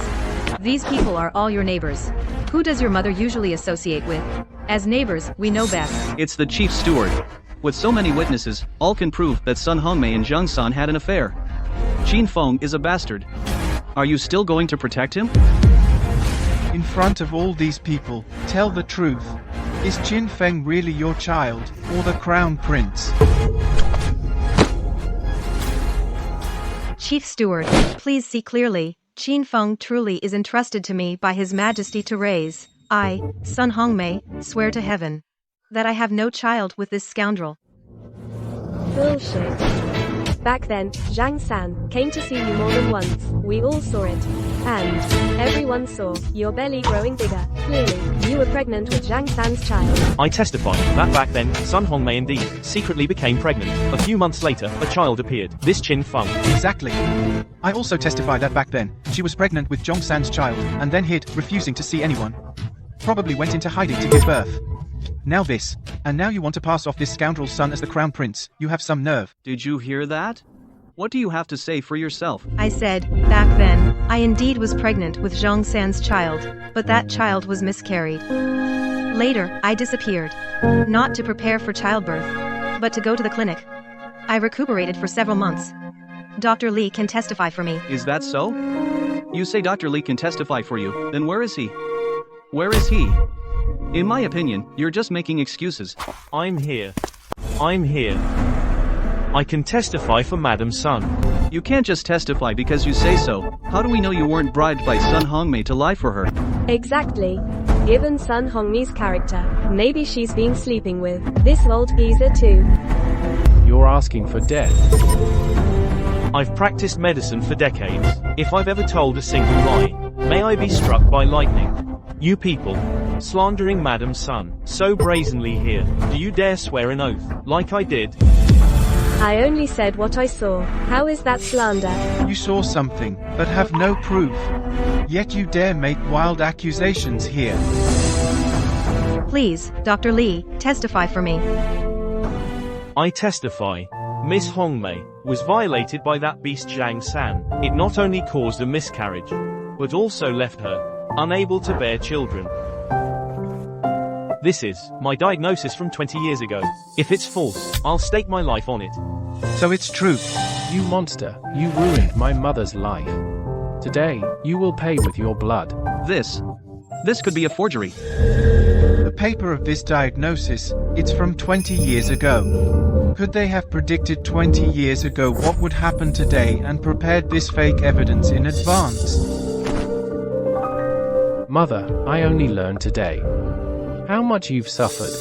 These people are all your neighbors. Who does your mother usually associate with? As neighbors, we know best. It's the chief steward. With so many witnesses, all can prove that Sun Hongmei and Zhang San had an affair. Qin Feng is a bastard. Are you still going to protect him? In front of all these people, tell the truth. Is Qin Feng really your child, or the crown prince? Chief Steward, please see clearly. Qin Feng truly is entrusted to me by His Majesty to raise. I, Sun Hongmei, swear to heaven that I have no child with this scoundrel. Bullshit. Back then, Zhang San came to see you more than once. We all saw it. And everyone saw your belly growing bigger. Clearly, you were pregnant with Zhang San's child. I testify that back then, Sun Hongmei indeed secretly became pregnant. A few months later, a child appeared. This Qin Feng. Exactly. I also testify that back then, she was pregnant with Zhang San's child, and then hid, refusing to see anyone. Probably went into hiding to give birth. Now this. And now you want to pass off this scoundrel's son as the crown prince. You have some nerve. Did you hear that? What do you have to say for yourself? I said, back then, I indeed was pregnant with Zhang San's child, but that child was miscarried. Later, I disappeared. Not to prepare for childbirth, but to go to the clinic. I recuperated for several months. Dr. Li can testify for me. Is that so? You say Dr. Li can testify for you, then where is he? Where is he? In my opinion, you're just making excuses. I'm here. I can testify for Madam Sun. You can't just testify because you say so. How do we know you weren't bribed by Sun Hongmei to lie for her? Exactly. Given Sun Hongmei's character, maybe she's been sleeping with this old geezer too. You're asking for death. I've practiced medicine for decades. If I've ever told a single lie, may I be struck by lightning. You people, slandering Madam Sun, so brazenly here, do you dare swear an oath, like I did? I only said what I saw. How is that slander? You saw something, but have no proof. Yet you dare make wild accusations here. Please, Dr. Lee, testify for me. I testify. Miss Hongmei was violated by that beast Zhang San. It not only caused a miscarriage, but also left her unable to bear children. This is my diagnosis from 20 years ago. If it's false, I'll stake my life on it. So it's true. You monster, you ruined my mother's life. Today, you will pay with your blood. This could be a forgery. The paper of this diagnosis, it's from 20 years ago. Could they have predicted 20 years ago what would happen today and prepared this fake evidence in advance? Mother, I only learned today. How much you've suffered.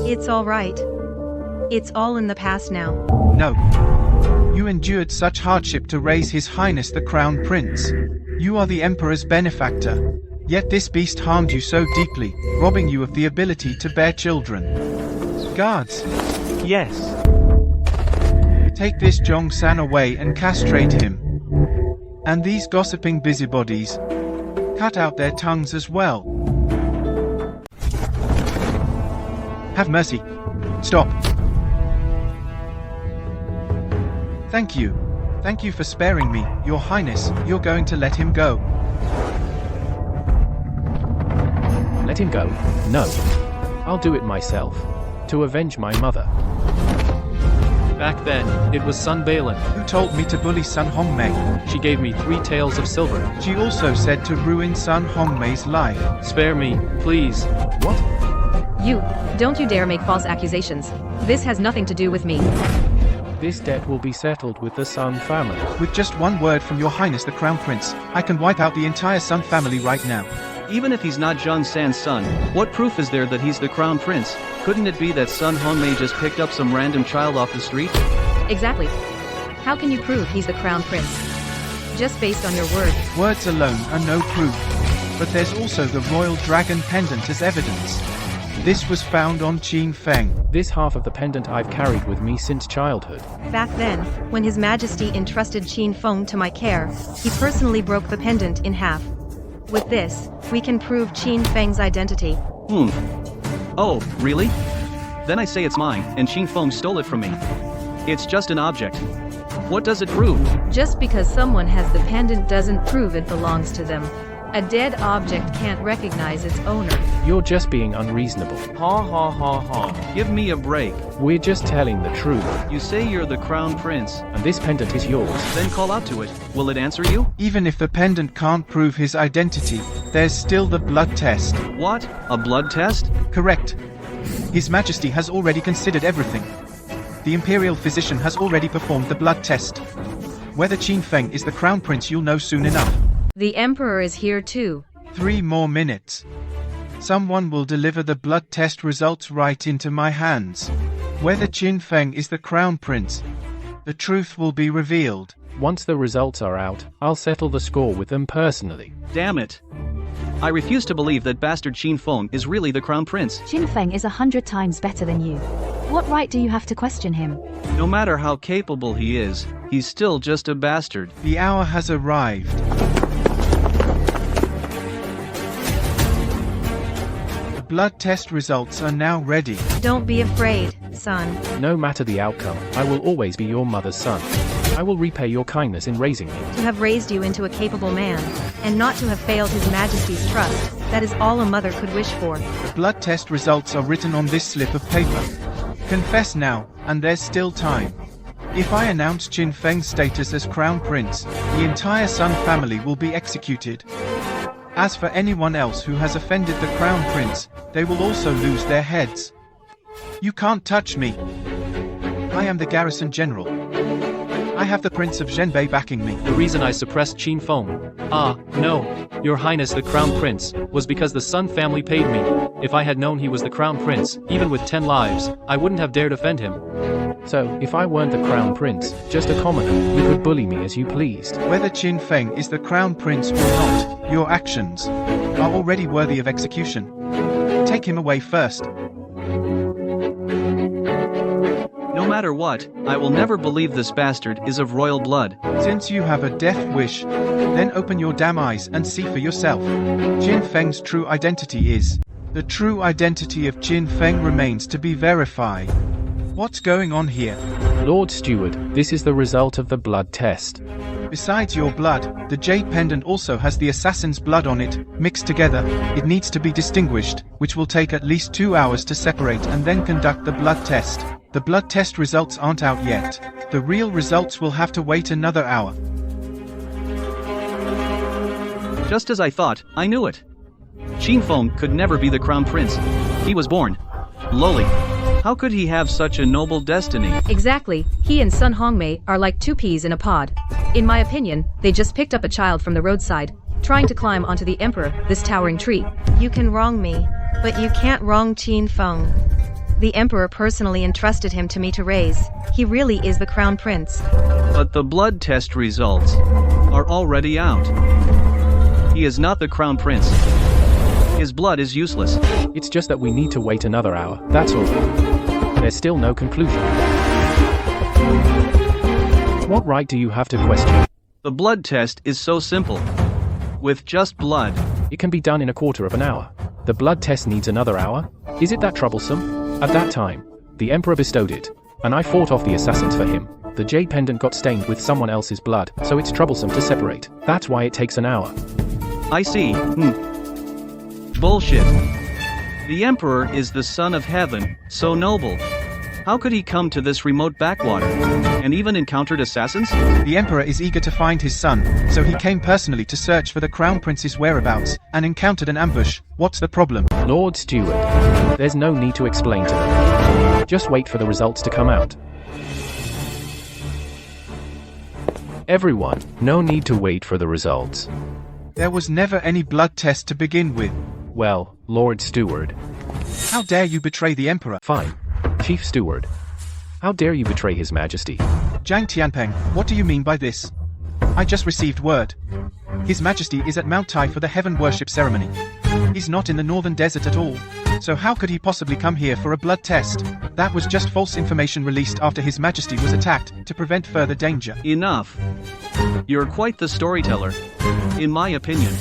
It's all right. It's all in the past now. No. You endured such hardship to raise His Highness the Crown Prince. You are the Emperor's benefactor. Yet this beast harmed you so deeply, robbing you of the ability to bear children. Guards, Yes. take this Zhang San away and castrate him. And these gossiping busybodies, cut out their tongues as well. Have mercy. Stop. Thank you. Thank you for sparing me, Your Highness. You're going to let him go. Let him go? No. I'll do it myself. To avenge my mother. Back then, it was Sun Balin. Who told me to bully Sun Hongmei? She gave me 3 taels of silver. She also said to ruin Sun Hongmei's life. Spare me, please. What? Don't you dare make false accusations. This has nothing to do with me. This debt will be settled with the Sun family. With just one word from Your Highness the Crown Prince, I can wipe out the entire Sun family right now. Even if he's not Zhang San's son, what proof is there that he's the crown prince? Couldn't it be that Sun Hongmei just picked up some random child off the street? Exactly. How can you prove he's the crown prince? Just based on your word. Words alone are no proof. But there's also the royal dragon pendant as evidence. This was found on Qin Feng. This half of the pendant I've carried with me since childhood. Back then, when His Majesty entrusted Qin Feng to my care, he personally broke the pendant in half. With this, we can prove Qin Feng's identity. Oh, really? Then I say it's mine, and Qin Feng stole it from me. It's just an object. What does it prove? Just because someone has the pendant doesn't prove it belongs to them. A dead object can't recognize its owner. You're just being unreasonable. Ha ha ha ha. Give me a break. We're just telling the truth. You say you're the crown prince. And this pendant is yours. Then call out to it. Will it answer you? Even if the pendant can't prove his identity, there's still the blood test. What? A blood test? Correct. His Majesty has already considered everything. The Imperial physician has already performed the blood test. Whether Qin Feng is the Crown Prince you'll know soon enough. The Emperor is here too. 3 more minutes. Someone will deliver the blood test results right into my hands. Whether Qin Feng is the Crown Prince, the truth will be revealed. Once the results are out, I'll settle the score with them personally. Damn it. I refuse to believe that bastard Qin Feng is really the crown prince. Qin Feng is 100 times better than you. What right do you have to question him? No matter how capable he is, he's still just a bastard. The hour has arrived. The blood test results are now ready. Don't be afraid, son. No matter the outcome, I will always be your mother's son. I will repay your kindness in raising me. To have raised you into a capable man, and not to have failed His Majesty's trust, that is all a mother could wish for. The blood test results are written on this slip of paper. Confess now, and there's still time. If I announce Qin Feng's status as Crown Prince, the entire Sun family will be executed. As for anyone else who has offended the Crown Prince, they will also lose their heads. You can't touch me. I am the Garrison General. I have the Prince of Zhenbei backing me. The reason I suppressed Qin Feng. Ah, no. Your Highness the Crown Prince, was because the Sun family paid me. If I had known he was the Crown Prince, even with 10 lives, I wouldn't have dared offend him. So, if I weren't the Crown Prince, just a commoner, you could bully me as you pleased. Whether Qin Feng is the Crown Prince or not, your actions are already worthy of execution. Take him away first. No matter what, I will never believe this bastard is of royal blood. Since you have a death wish, then open your damn eyes and see for yourself. Qin Feng's true identity is. The true identity of Qin Feng remains to be verified. What's going on here? Lord Steward, this is the result of the blood test. Besides your blood, the jade pendant also has the assassin's blood on it, mixed together. It needs to be distinguished, which will take at least 2 hours to separate and then conduct the blood test. The blood test results aren't out yet. The real results will have to wait another hour. Just as I thought, I knew it. Qin Feng could never be the Crown Prince. He was born lowly. How could he have such a noble destiny? Exactly, he and Sun Hongmei are like 2 peas in a pod. In my opinion, they just picked up a child from the roadside, trying to climb onto the Emperor, this towering tree. You can wrong me, but you can't wrong Qin Feng. The Emperor personally entrusted him to me to raise. He really is the Crown Prince. But the blood test results are already out. He is not the Crown Prince. His blood is useless. It's just that we need to wait another hour, that's all. There's still no conclusion. What right do you have to question? The blood test is so simple. With just blood. It can be done in a quarter of an hour. The blood test needs another hour? Is it that troublesome? At that time, the Emperor bestowed it, and I fought off the assassins for him. The jade pendant got stained with someone else's blood, so it's troublesome to separate. That's why it takes an hour. I see. Bullshit. The Emperor is the son of heaven, so noble. How could he come to this remote backwater, and even encountered assassins? The Emperor is eager to find his son, so he came personally to search for the Crown Prince's whereabouts, and encountered an ambush. What's the problem? Lord Steward, there's no need to explain to them. Just wait for the results to come out. Everyone, no need to wait for the results. There was never any blood test to begin with. Well, Lord Steward. How dare you betray the Emperor? Fine. Chief Steward. How dare you betray His Majesty? Zhang Tianpeng, what do you mean by this? I just received word. His Majesty is at Mount Tai for the heaven worship ceremony. He's not in the northern desert at all. So how could he possibly come here for a blood test? That was just false information released after His Majesty was attacked, to prevent further danger. Enough. You're quite the storyteller. In my opinion.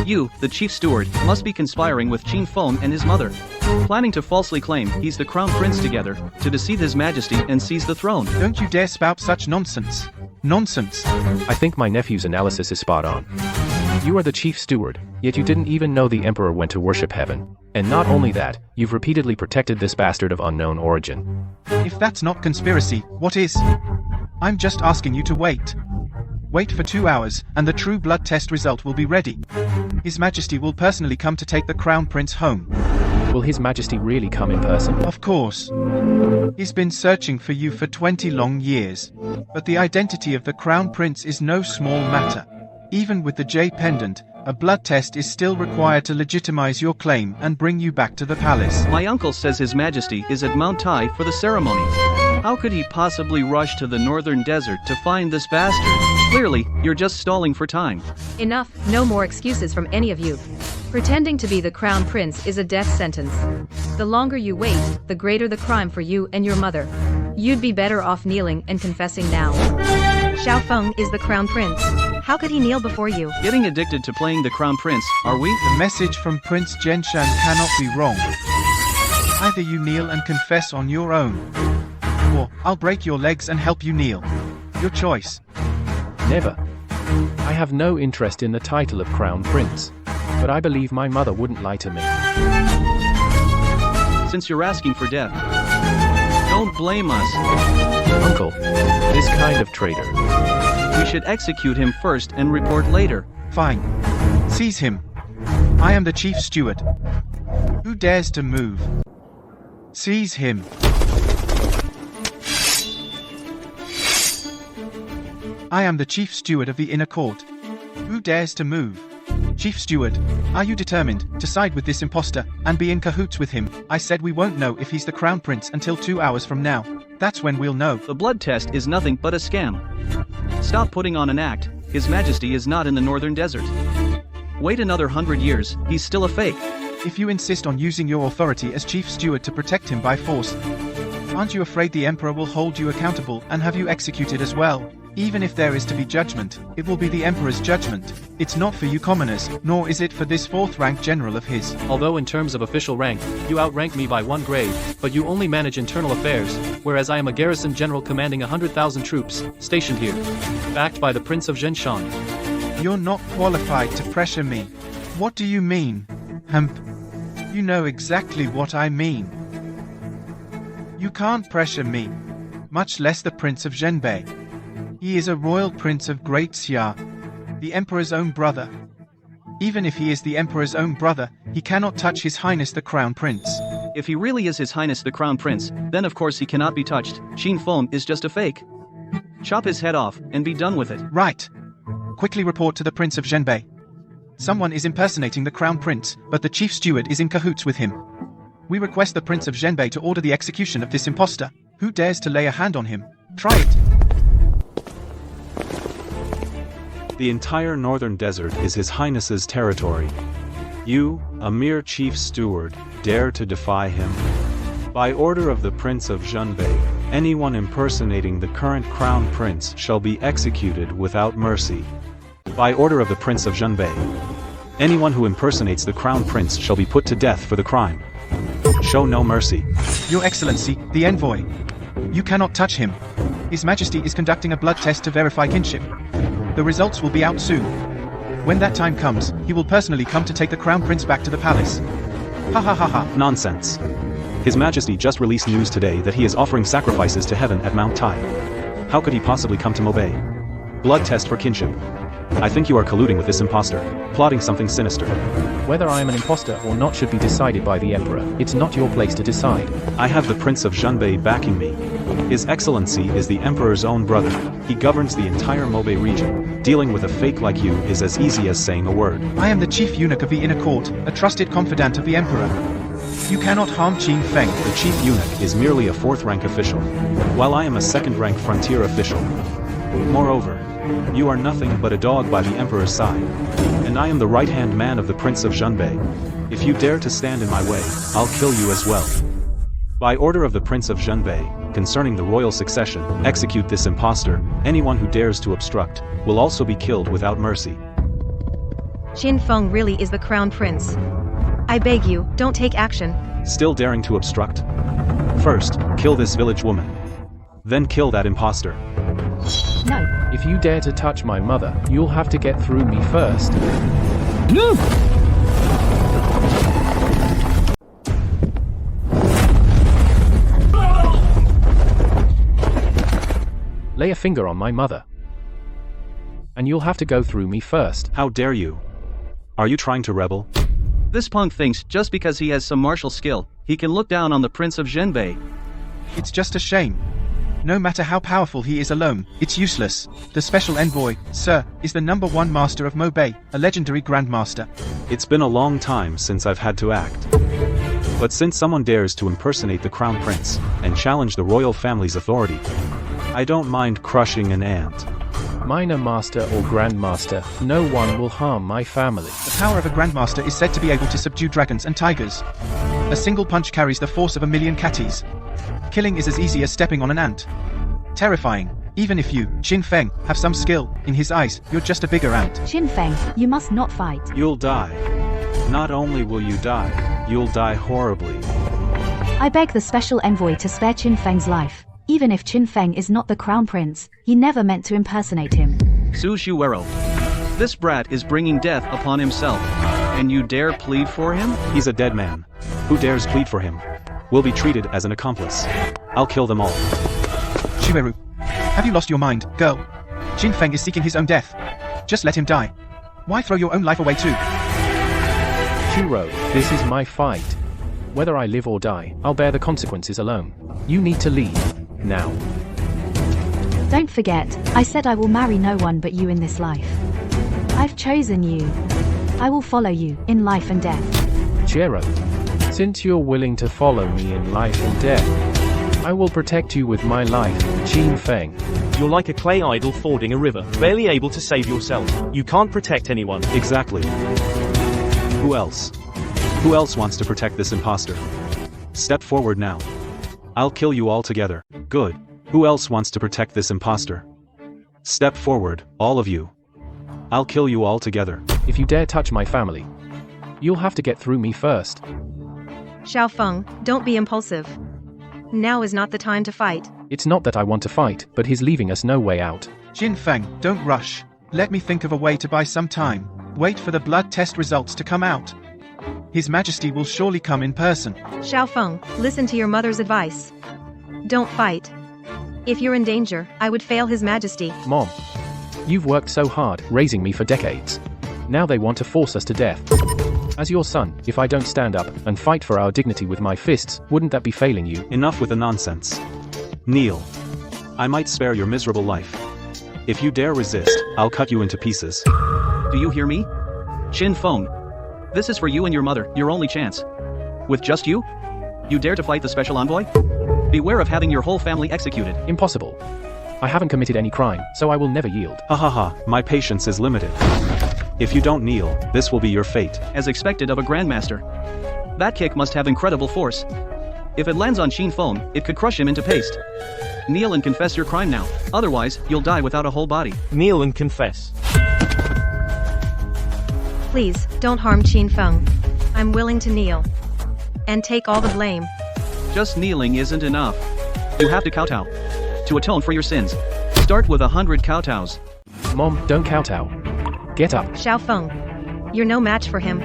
You, the Chief Steward, must be conspiring with Qin Feng and his mother, planning to falsely claim he's the Crown Prince together, to deceive His Majesty and seize the throne. Don't you dare spout such nonsense. Nonsense. I think my nephew's analysis is spot on. You are the Chief Steward, yet you didn't even know the Emperor went to worship heaven. And not only that, you've repeatedly protected this bastard of unknown origin. If that's not conspiracy, what is? I'm just asking you to wait. Wait for 2 hours, and the true blood test result will be ready. His Majesty will personally come to take the Crown Prince home. Will His Majesty really come in person? Of course. He's been searching for you for 20 long years. But the identity of the Crown Prince is no small matter. Even with the jade pendant, a blood test is still required to legitimize your claim and bring you back to the palace. My uncle says His Majesty is at Mount Tai for the ceremony. How could he possibly rush to the northern desert to find this bastard? Clearly, you're just stalling for time. Enough, no more excuses from any of you. Pretending to be the Crown Prince is a death sentence. The longer you wait, the greater the crime for you and your mother. You'd be better off kneeling and confessing now. Xiao Feng is the Crown Prince. How could he kneel before you? Getting addicted to playing the Crown Prince, are we? The message from Prince Zhenshan cannot be wrong. Either you kneel and confess on your own, or I'll break your legs and help you kneel. Your choice. Never. I have no interest in the title of Crown Prince. But I believe my mother wouldn't lie to me. Since you're asking for death, don't blame us. Uncle, this kind of traitor. We should execute him first and report later. Fine. Seize him. I am the Chief Steward. Who dares to move? Seize him. I am the chief steward of the inner court. Who dares to move? Chief steward, are you determined to side with this imposter and be in cahoots with him? I said we won't know if he's the crown prince until 2 hours from now. That's when we'll know. The blood test is nothing but a scam. Stop putting on an act. His Majesty is not in the northern desert. Wait another 100 years, he's still a fake. If you insist on using your authority as chief steward to protect him by force, aren't you afraid the Emperor will hold you accountable and have you executed as well? Even if there is to be judgment, it will be the Emperor's judgment. It's not for you commoners, nor is it for this 4th-rank general of his. Although in terms of official rank, you outrank me by 1 grade, but you only manage internal affairs, whereas I am a garrison general commanding 100,000 troops, stationed here. Backed by the Prince of Zhenshan. You're not qualified to pressure me. What do you mean? You know exactly what I mean. You can't pressure me, much less the Prince of Zhenbei. He is a royal prince of Great Xia, the Emperor's own brother. Even if he is the Emperor's own brother, he cannot touch His Highness the Crown Prince. If he really is His Highness the Crown Prince, then of course he cannot be touched. Qin Feng is just a fake. Chop his head off and be done with it. Right. Quickly report to the Prince of Zhenbei. Someone is impersonating the Crown Prince, but the Chief Steward is in cahoots with him. We request the Prince of Zhenbei to order the execution of this impostor. Who dares to lay a hand on him? Try it. The entire northern desert is His Highness's territory. You, a mere chief steward, dare to defy him? By order of the Prince of Zhenbei, anyone impersonating the current crown prince shall be executed without mercy. By order of the Prince of Zhenbei, anyone who impersonates the crown prince shall be put to death for the crime. Show no mercy. Your Excellency, the envoy. You cannot touch him. His Majesty is conducting a blood test to verify kinship. The results will be out soon. When that time comes, he will personally come to take the crown prince back to the palace. Ha ha ha ha. Nonsense. His Majesty just released news today that he is offering sacrifices to heaven at Mount Tai. How could he possibly come to Mobei? Blood test for kinship. I think you are colluding with this impostor, plotting something sinister. Whether I am an impostor or not should be decided by the Emperor. It's not your place to decide. I have the Prince of Zhenbei backing me. His Excellency is the Emperor's own brother. He governs the entire Mobei region. Dealing with a fake like you is as easy as saying a word. I am the chief eunuch of the inner court, a trusted confidant of the Emperor. You cannot harm Qin Feng. The chief eunuch is merely a 4th-rank official, while I am a 2nd-rank frontier official. Moreover, you are nothing but a dog by the Emperor's side, and I am the right-hand man of the Prince of Zhenbei. If you dare to stand in my way, I'll kill you as well. By order of the Prince of Zhenbei, concerning the royal succession, execute this impostor. Anyone who dares to obstruct will also be killed without mercy. Qin Feng really is the crown prince. I beg you, don't take action. Still daring to obstruct? First, kill this village woman. Then kill that impostor. No. If you dare to touch my mother, you'll have to get through me first. Lay a finger on my mother, and you'll have to go through me first. How dare you? Are you trying to rebel? This punk thinks just because he has some martial skill, he can look down on the Prince of Zhenbei. It's just a shame. No matter how powerful he is alone, it's useless. The special envoy, sir, is the #1 master of Mobei, a legendary grandmaster. It's been a long time since I've had to act. But since someone dares to impersonate the crown prince and challenge the royal family's authority, I don't mind crushing an ant. Minor master or grandmaster, no one will harm my family. The power of a grandmaster is said to be able to subdue dragons and tigers. A single punch carries the force of 1,000,000 catties. Killing is as easy as stepping on an ant. Terrifying. Even if you, Qin Feng, have some skill, in his eyes, you're just a bigger ant. Qin Feng, you must not fight. You'll die. Not only will you die, you'll die horribly. I beg the special envoy to spare Qin Feng's life. Even if Qin Feng is not the crown prince, he never meant to impersonate him. Su Shuero. This brat is bringing death upon himself. And you dare plead for him? He's a dead man. Who dares plead for him will be treated as an accomplice. I'll kill them all. Shueru, have you lost your mind, girl? Qin Feng is seeking his own death. Just let him die. Why throw your own life away too? Churo, this is my fight. Whether I live or die, I'll bear the consequences alone. You need to leave. Now. Don't forget, I said I will marry no one but you in this life. I've chosen you. I will follow you, in life and death. Gerald, since you're willing to follow me in life and death, I will protect you with my life, Qin Feng. You're like a clay idol fording a river, barely able to save yourself. You can't protect anyone. Exactly. Who else? Who else wants to protect this imposter? Step forward now. I'll kill you all together. Good. Who else wants to protect this imposter? Step forward, all of you. I'll kill you all together. If you dare touch my family, you'll have to get through me first. Xiao Feng, don't be impulsive. Now is not the time to fight. It's not that I want to fight, but he's leaving us no way out. Qin Feng, don't rush. Let me think of a way to buy some time. Wait for the blood test results to come out. His Majesty will surely come in person. Xiao Feng, listen to your mother's advice. Don't fight. If you're in danger, I would fail His Majesty. Mom, you've worked so hard, raising me for decades. Now they want to force us to death. As your son, if I don't stand up and fight for our dignity with my fists, wouldn't that be failing you? Enough with the nonsense. Kneel. I might spare your miserable life. If you dare resist, I'll cut you into pieces. Do you hear me? Qin Feng. This is for you and your mother, your only chance. With just you? You dare to fight the special envoy? Beware of having your whole family executed. Impossible. I haven't committed any crime, so I will never yield. Ha ha ha, my patience is limited. If you don't kneel, this will be your fate. As expected of a grandmaster. That kick must have incredible force. If it lands on Qin Feng, it could crush him into paste. Kneel and confess your crime now, otherwise, you'll die without a whole body. Kneel and confess. Please, don't harm Qin Feng. I'm willing to kneel. And take all the blame. Just kneeling isn't enough. You have to kowtow. To atone for your sins. Start with 100 kowtows. Mom, don't kowtow. Get up. Xiao Feng, you're no match for him.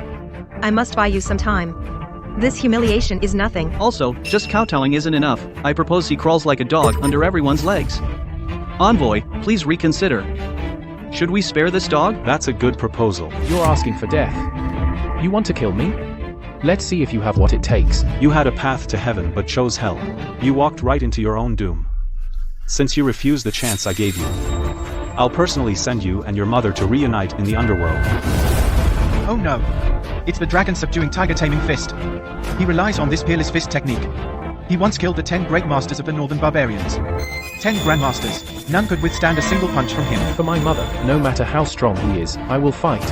I must buy you some time. This humiliation is nothing. Also, just kowtowing isn't enough. I propose he crawls like a dog under everyone's legs. Envoy, please reconsider. Should we spare this dog? That's a good proposal. You're asking for death. You want to kill me? Let's see if you have what it takes. You had a path to heaven but chose hell. You walked right into your own doom. Since you refused the chance I gave you, I'll personally send you and your mother to reunite in the underworld. Oh no. It's the dragon subduing tiger taming fist. He relies on this peerless fist technique. He once killed the 10 great masters of the northern barbarians. 10 grandmasters. None could withstand a single punch from him. For my mother, no matter how strong he is, I will fight.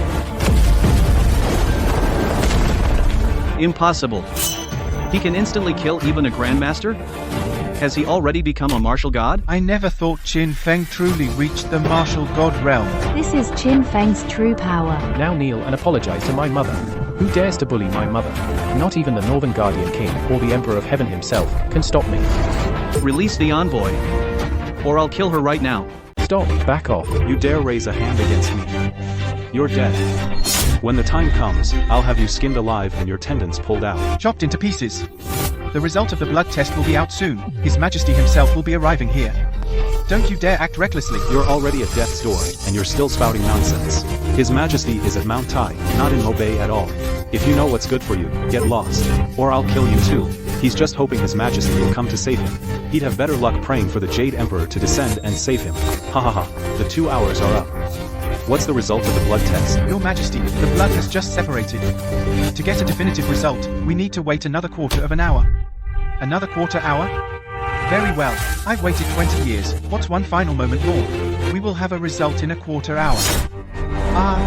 Impossible. He can instantly kill even a grandmaster? Has he already become a martial god? I never thought Qin Feng truly reached the martial god realm. This is Qin Feng's true power. Now kneel and apologize to my mother. Who dares to bully my mother? Not even the Northern Guardian King, or the Emperor of Heaven himself, can stop me. Release the envoy. Or I'll kill her right now. Stop, back off. You dare raise a hand against me. You're dead. When the time comes, I'll have you skinned alive and your tendons pulled out. Chopped into pieces. The result of the blood test will be out soon. His Majesty himself will be arriving here. Don't you dare act recklessly. You're already at death's door, and you're still spouting nonsense. His Majesty is at Mount Tai, not in Mobay at all. If you know what's good for you, get lost. Or I'll kill you too. He's just hoping His Majesty will come to save him. He'd have better luck praying for the Jade Emperor to descend and save him. Ha ha ha, the 2 hours are up. What's the result of the blood test? Your Majesty, the blood has just separated. To get a definitive result, we need to wait another quarter of an hour. Another quarter hour? Very well, I've waited 20 years. What's one final moment more? We will have a result in a quarter hour.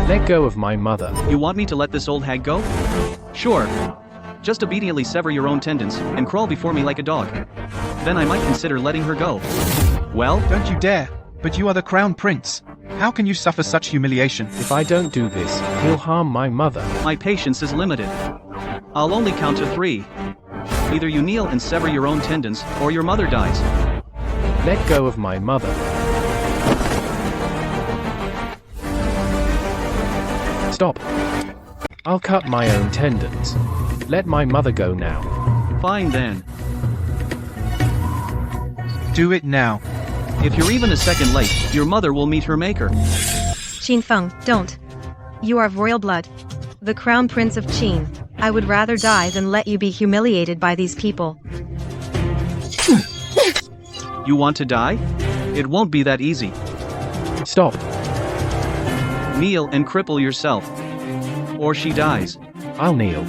Let go of my mother. You want me to let this old hag go? Sure. Just obediently sever your own tendons, and crawl before me like a dog. Then I might consider letting her go. Well? Don't you dare, but you are the crown prince. How can you suffer such humiliation? If I don't do this, he'll harm my mother. My patience is limited. I'll only count to 3. Either you kneel and sever your own tendons, or your mother dies. Let go of my mother. Stop. I'll cut my own tendons. Let my mother go now. Fine then. Do it now. If you're even a second late, your mother will meet her maker. Qin Feng, don't. You are of royal blood. The crown prince of Qin. I would rather die than let you be humiliated by these people. You want to die? It won't be that easy. Stop. Kneel and cripple yourself. Or she dies. I'll kneel.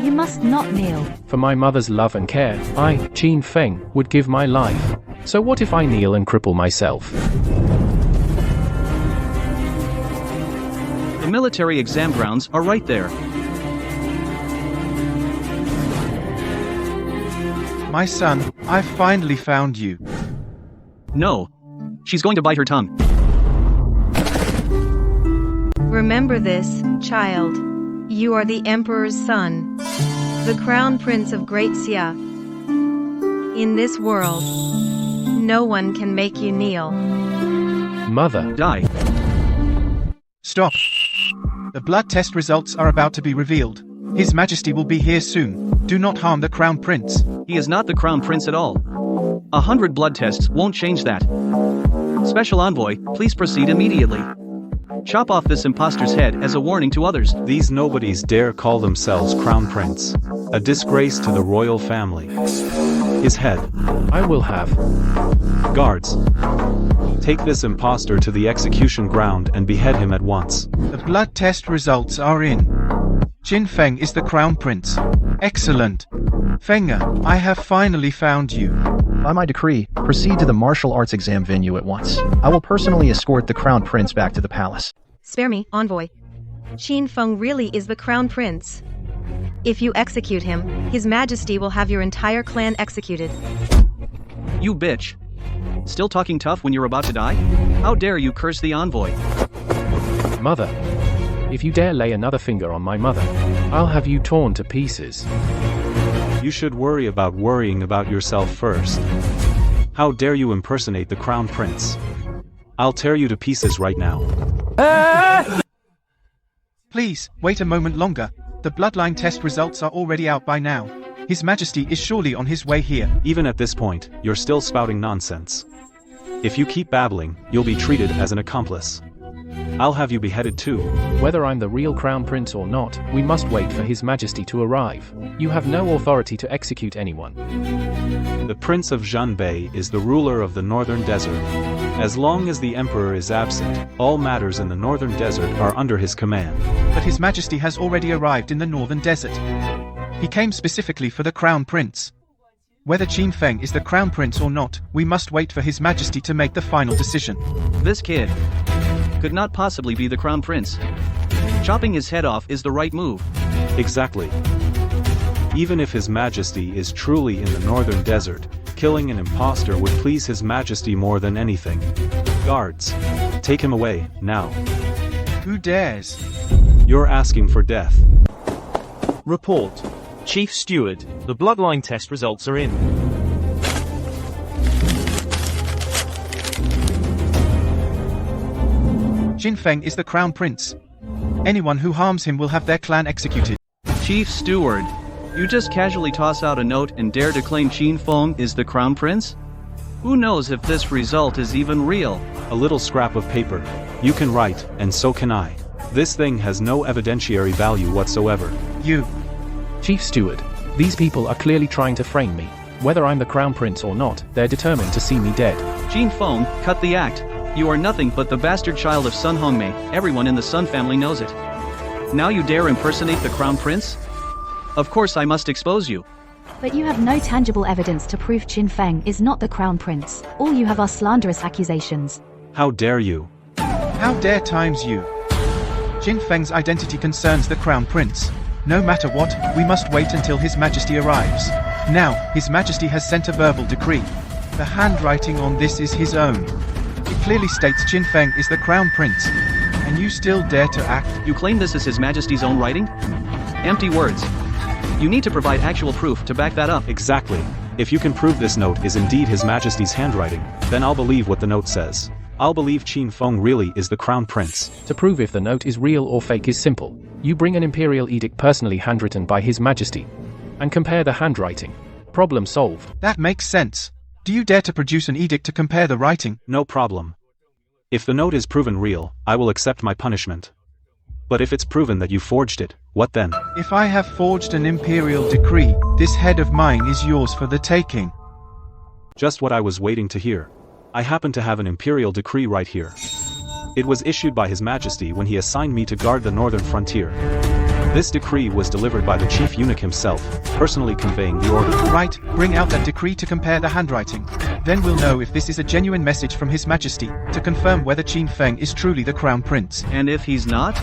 You must not kneel. For my mother's love and care, I, Qin Feng, would give my life. So what if I kneel and cripple myself? The military exam grounds are right there. My son, I finally found you. No. She's going to bite her tongue. Remember this, child. You are the Emperor's son, the Crown Prince of Great Xia. In this world, no one can make you kneel. Mother. Die. Stop. The blood test results are about to be revealed. His Majesty will be here soon. Do not harm the Crown Prince. He is not the Crown Prince at all. 100 blood tests won't change that. Special Envoy, please proceed immediately. Chop off this imposter's head as a warning to others. These nobodies dare call themselves Crown Prince. A disgrace to the royal family. His head. I will have. Guards. Take this impostor to the execution ground and behead him at once. The blood test results are in. Qin Feng is the Crown Prince. Excellent. Fenger, I have finally found you. By my decree, proceed to the martial arts exam venue at once. I will personally escort the Crown Prince back to the palace. Spare me, envoy. Qin Feng really is the Crown Prince. If you execute him, His Majesty will have your entire clan executed. You bitch. Still talking tough when you're about to die? How dare you curse the envoy? Mother. If you dare lay another finger on my mother, I'll have you torn to pieces. You should worry about worrying about yourself first. How dare you impersonate the Crown Prince? I'll tear you to pieces right now. Please, wait a moment longer. The bloodline test results are already out by now. His Majesty is surely on his way here. Even at this point, you're still spouting nonsense. If you keep babbling, you'll be treated as an accomplice. I'll have you beheaded too. Whether I'm the real Crown Prince or not, we must wait for His Majesty to arrive. You have no authority to execute anyone. The Prince of Zhanbei is the ruler of the Northern Desert. As long as the Emperor is absent, all matters in the Northern Desert are under his command. But His Majesty has already arrived in the Northern Desert. He came specifically for the Crown Prince. Whether Qin Feng is the Crown Prince or not, we must wait for His Majesty to make the final decision. This kid could not possibly be the Crown Prince. Chopping his head off is the right move. Exactly. Even if His Majesty is truly in the Northern Desert, killing an impostor would please His Majesty more than anything. Guards, take him away, now. Who dares? You're asking for death. Report. Chief Steward, the bloodline test results are in. Qin Feng is the Crown Prince. Anyone who harms him will have their clan executed. Chief Steward, you just casually toss out a note and dare to claim Qin Feng is the Crown Prince? Who knows if this result is even real? A little scrap of paper. You can write, and so can I. This thing has no evidentiary value whatsoever. You. Chief Steward, these people are clearly trying to frame me. Whether I'm the Crown Prince or not, they're determined to see me dead. Qin Feng, cut the act. You are nothing but the bastard child of Sun Hongmei. Everyone in the Sun family knows it. Now you dare impersonate the Crown Prince? Of course I must expose you. But you have no tangible evidence to prove Qin Feng is not the Crown Prince. All you have are slanderous accusations. How dare you? How dare times you? Qin Feng's identity concerns the Crown Prince. No matter what, we must wait until His Majesty arrives. Now, His Majesty has sent a verbal decree. The handwriting on this is his own. It clearly states Qin Feng is the Crown Prince. And you still dare to act? You claim this is His Majesty's own writing? Empty words. You need to provide actual proof to back that up. Exactly. If you can prove this note is indeed His Majesty's handwriting, then I'll believe what the note says. I'll believe Qin Feng really is the Crown Prince. To prove if the note is real or fake is simple. You bring an imperial edict personally handwritten by His Majesty. And compare the handwriting. Problem solved. That makes sense. Do you dare to produce an edict to compare the writing? No problem. If the note is proven real, I will accept my punishment. But if it's proven that you forged it, what then? If I have forged an imperial decree, this head of mine is yours for the taking. Just what I was waiting to hear. I happen to have an imperial decree right here. It was issued by His Majesty when he assigned me to guard the northern frontier. This decree was delivered by the chief eunuch himself, personally conveying the order. Right, bring out that decree to compare the handwriting. Then we'll know if this is a genuine message from His Majesty, to confirm whether Qin Feng is truly the crown prince. And if he's not?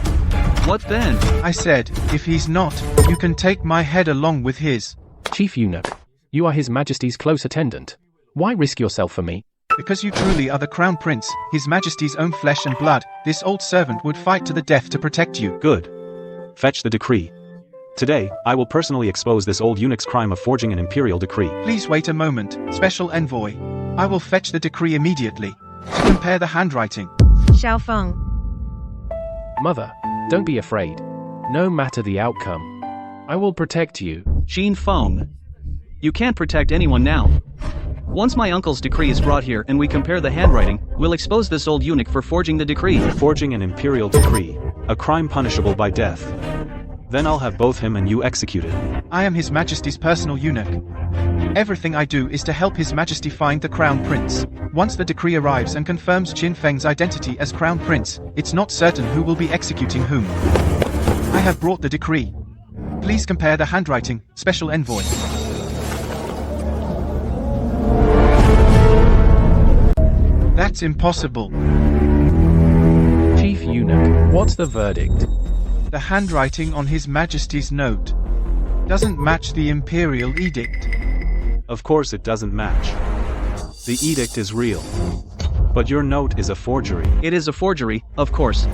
What then? I said, if he's not, you can take my head along with his. Chief Eunuch, you are His Majesty's close attendant. Why risk yourself for me? Because you truly are the crown prince, His Majesty's own flesh and blood, this old servant would fight to the death to protect you. Good. Fetch the decree. Today, I will personally expose this old eunuch's crime of forging an imperial decree. Please wait a moment, special envoy. I will fetch the decree immediately. To compare the handwriting. Xiao Feng. Mother, don't be afraid. No matter the outcome, I will protect you. Qin Feng. You can't protect anyone now. Once my uncle's decree is brought here and we compare the handwriting, we'll expose this old eunuch for forging the decree. Forging an imperial decree. A crime punishable by death. Then I'll have both him and you executed. I am His Majesty's personal eunuch. Everything I do is to help His Majesty find the crown prince. Once the decree arrives and confirms Qin Feng's identity as crown prince, it's not certain who will be executing whom. I have brought the decree. Please compare the handwriting, special envoy. That's impossible. Chief Eunuch, what's the verdict? The handwriting on His Majesty's note doesn't match the imperial edict. Of course it doesn't match. The edict is real. But your note is a forgery. It is a forgery, of course.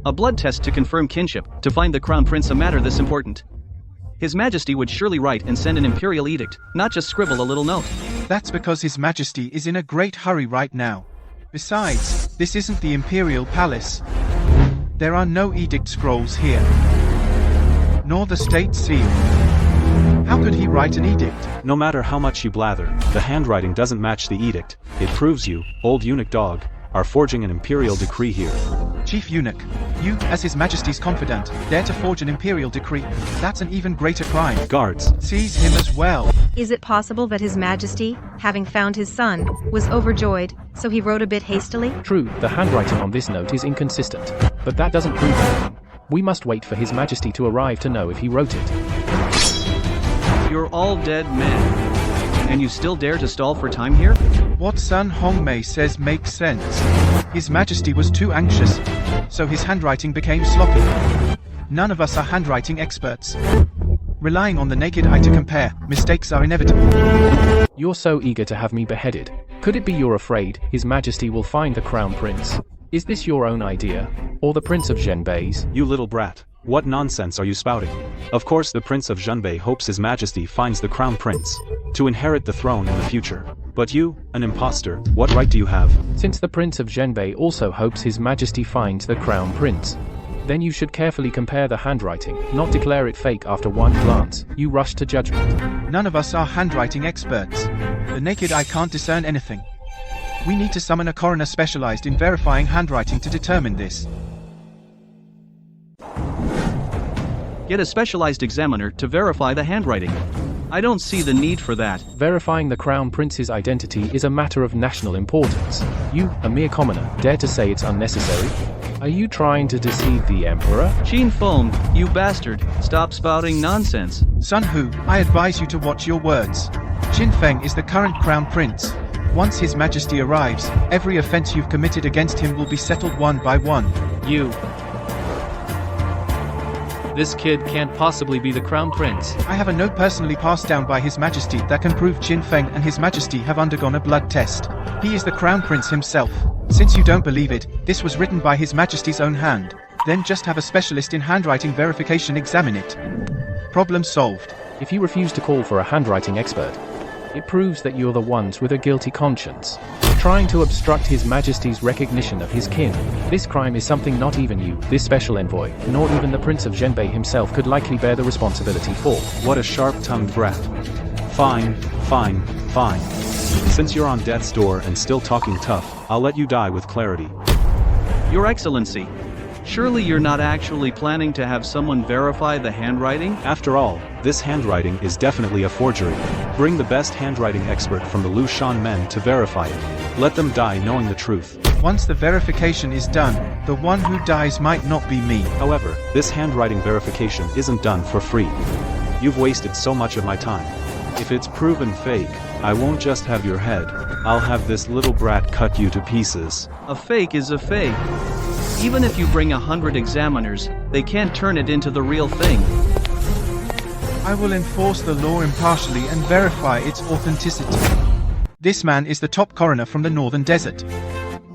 A blood test to confirm kinship, to find the crown prince a matter this important. His Majesty would surely write and send an imperial edict, not just scribble a little note. That's because His Majesty is in a great hurry right now. Besides, this isn't the imperial palace. There are no edict scrolls here. Nor the state seal. How could he write an edict? No matter how much you blather, the handwriting doesn't match the edict. It proves you, old eunuch dog, are forging an imperial decree here. Chief Eunuch, you, as His Majesty's confidant, dare to forge an imperial decree. That's an even greater crime. Guards, seize him as well. Is it possible that His Majesty, having found his son, was overjoyed, so he wrote a bit hastily? True, the handwriting on this note is inconsistent. But that doesn't prove anything. We must wait for His Majesty to arrive to know if he wrote it. You're all dead men. And you still dare to stall for time here? What Sun Hongmei says makes sense. His Majesty was too anxious, so his handwriting became sloppy. None of us are handwriting experts. Relying on the naked eye to compare, mistakes are inevitable. You're so eager to have me beheaded. Could it be you're afraid His Majesty will find the crown prince? Is this your own idea? Or the Prince of Zhenbei's? You little brat. What nonsense are you spouting? Of course the Prince of Zhenbei hopes His Majesty finds the crown prince, to inherit the throne in the future. But you, an impostor, what right do you have? Since the Prince of Zhenbei also hopes His Majesty finds the crown prince, then you should carefully compare the handwriting, not declare it fake after one glance. You rush to judgment. None of us are handwriting experts. The naked eye can't discern anything. We need to summon a coroner specialized in verifying handwriting to determine this. Get a specialized examiner to verify the handwriting. I don't see the need for that. Verifying the crown prince's identity is a matter of national importance. You, a mere commoner, dare to say it's unnecessary? Are you trying to deceive the emperor? Qin Feng, you bastard, stop spouting nonsense. Sun Hu, I advise you to watch your words. Qin Feng is the current crown prince. Once His Majesty arrives, every offense you've committed against him will be settled one by one. This kid can't possibly be the crown prince. I have a note personally passed down by His Majesty that can prove Qin Feng and His Majesty have undergone a blood test. He is the crown prince himself. Since you don't believe it, this was written by His Majesty's own hand. Then just have a specialist in handwriting verification examine it. Problem solved. If you refuse to call for a handwriting expert, it proves that you're the ones with a guilty conscience, trying to obstruct His Majesty's recognition of his kin. This crime is something not even you, this special envoy, nor even the Prince of Zhenbei himself could likely bear the responsibility for. What a sharp-tongued brat. Fine. Since you're on death's door and still talking tough, I'll let you die with clarity. Your Excellency, Surely you're not actually planning to have someone verify the handwriting? After all, this handwriting is definitely a forgery. Bring the best handwriting expert from the Lu Shan men to verify it. Let them die knowing the truth. Once the verification is done, the one who dies might not be me. However, this handwriting verification isn't done for free. You've wasted so much of my time. If it's proven fake, I won't just have your head, I'll have this little brat cut you to pieces. A fake is a fake. Even if you bring 100 examiners, they can't turn it into the real thing. I will enforce the law impartially and verify its authenticity. This man is the top coroner from the northern desert.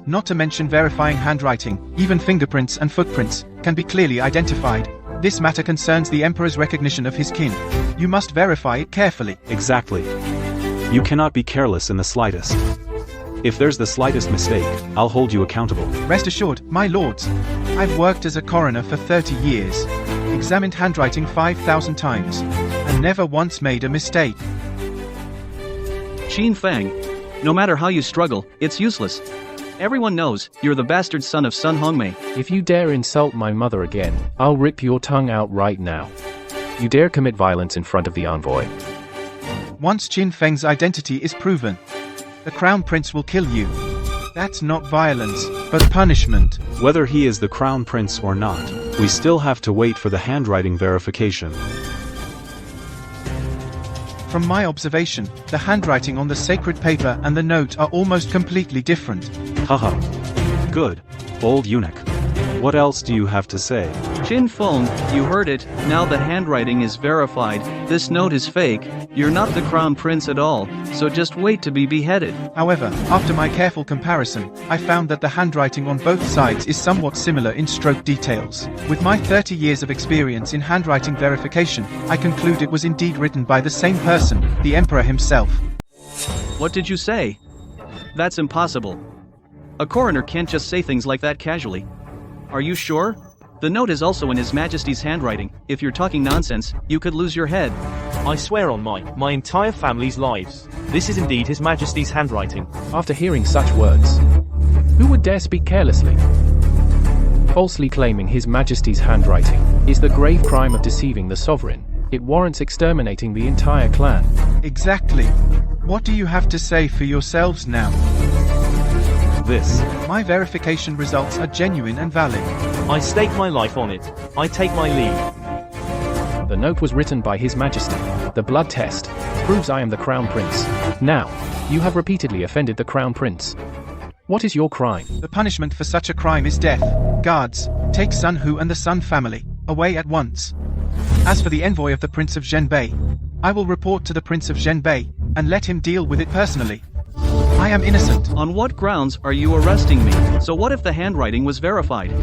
Not to mention verifying handwriting, even fingerprints and footprints, can be clearly identified. This matter concerns the Emperor's recognition of his kin. You must verify it carefully. Exactly. You cannot be careless in the slightest. If there's the slightest mistake, I'll hold you accountable. Rest assured, my lords. I've worked as a coroner for 30 years, examined handwriting 5,000 times, and never once made a mistake. Qin Feng, no matter how you struggle, it's useless. Everyone knows you're the bastard son of Sun Hongmei. If you dare insult my mother again, I'll rip your tongue out right now. You dare commit violence in front of the envoy. Once Qin Feng's identity is proven, the Crown Prince will kill you. That's not violence, but punishment. Whether he is the Crown Prince or not, we still have to wait for the handwriting verification. From my observation, the handwriting on the sacred paper and the note are almost completely different. Haha. Good. Old eunuch. What else do you have to say? Qin Feng, you heard it, now the handwriting is verified, this note is fake, you're not the Crown Prince at all, so just wait to be beheaded. However, after my careful comparison, I found that the handwriting on both sides is somewhat similar in stroke details. With my 30 years of experience in handwriting verification, I conclude it was indeed written by the same person, the Emperor himself. What did you say? That's impossible. A coroner can't just say things like that casually. Are you sure? The note is also in His Majesty's handwriting. If you're talking nonsense, you could lose your head. I swear on my entire family's lives. This is indeed His Majesty's handwriting. After hearing such words, who would dare speak carelessly? Falsely claiming His Majesty's handwriting is the grave crime of deceiving the sovereign. It warrants exterminating the entire clan. Exactly. What do you have to say for yourselves now? This. My verification results are genuine and valid. I stake my life on it. I take my leave. The note was written by His Majesty. The blood test proves I am the Crown Prince. Now, you have repeatedly offended the Crown Prince. What is your crime? The punishment for such a crime is death. Guards, take Sun Hu and the Sun family away at once. As for the envoy of the Prince of Zhenbei, I will report to the Prince of Zhenbei and let him deal with it personally. I am innocent. On what grounds are you arresting me? So what if the handwriting was verified?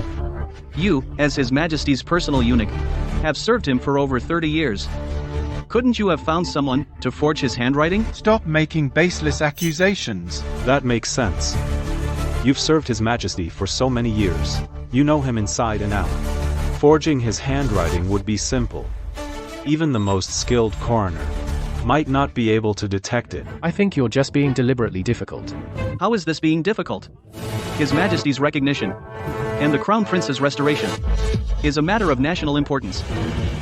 You, as His Majesty's personal eunuch, have served him for over 30 years. Couldn't you have found someone to forge his handwriting? Stop making baseless accusations. That makes sense. You've served His Majesty for so many years. You know him inside and out. Forging his handwriting would be simple. Even the most skilled coroner might not be able to detect it. I think you're just being deliberately difficult. How is this being difficult? His Majesty's recognition and the Crown Prince's restoration is a matter of national importance.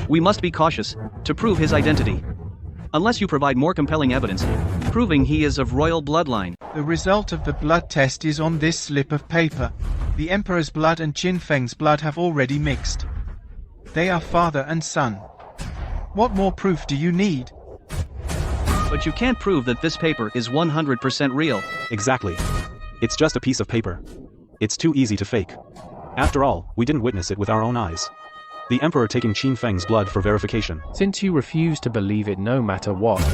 We must be cautious to prove his identity, unless you provide more compelling evidence proving he is of royal bloodline. The result of the blood test is on this slip of paper. The Emperor's blood and Qin Feng's blood have already mixed. They are father and son. What more proof do you need? But you can't prove that this paper is 100% real. Exactly. It's just a piece of paper. It's too easy to fake. After all, we didn't witness it with our own eyes. The Emperor taking Qin Feng's blood for verification. Since you refuse to believe it no matter what,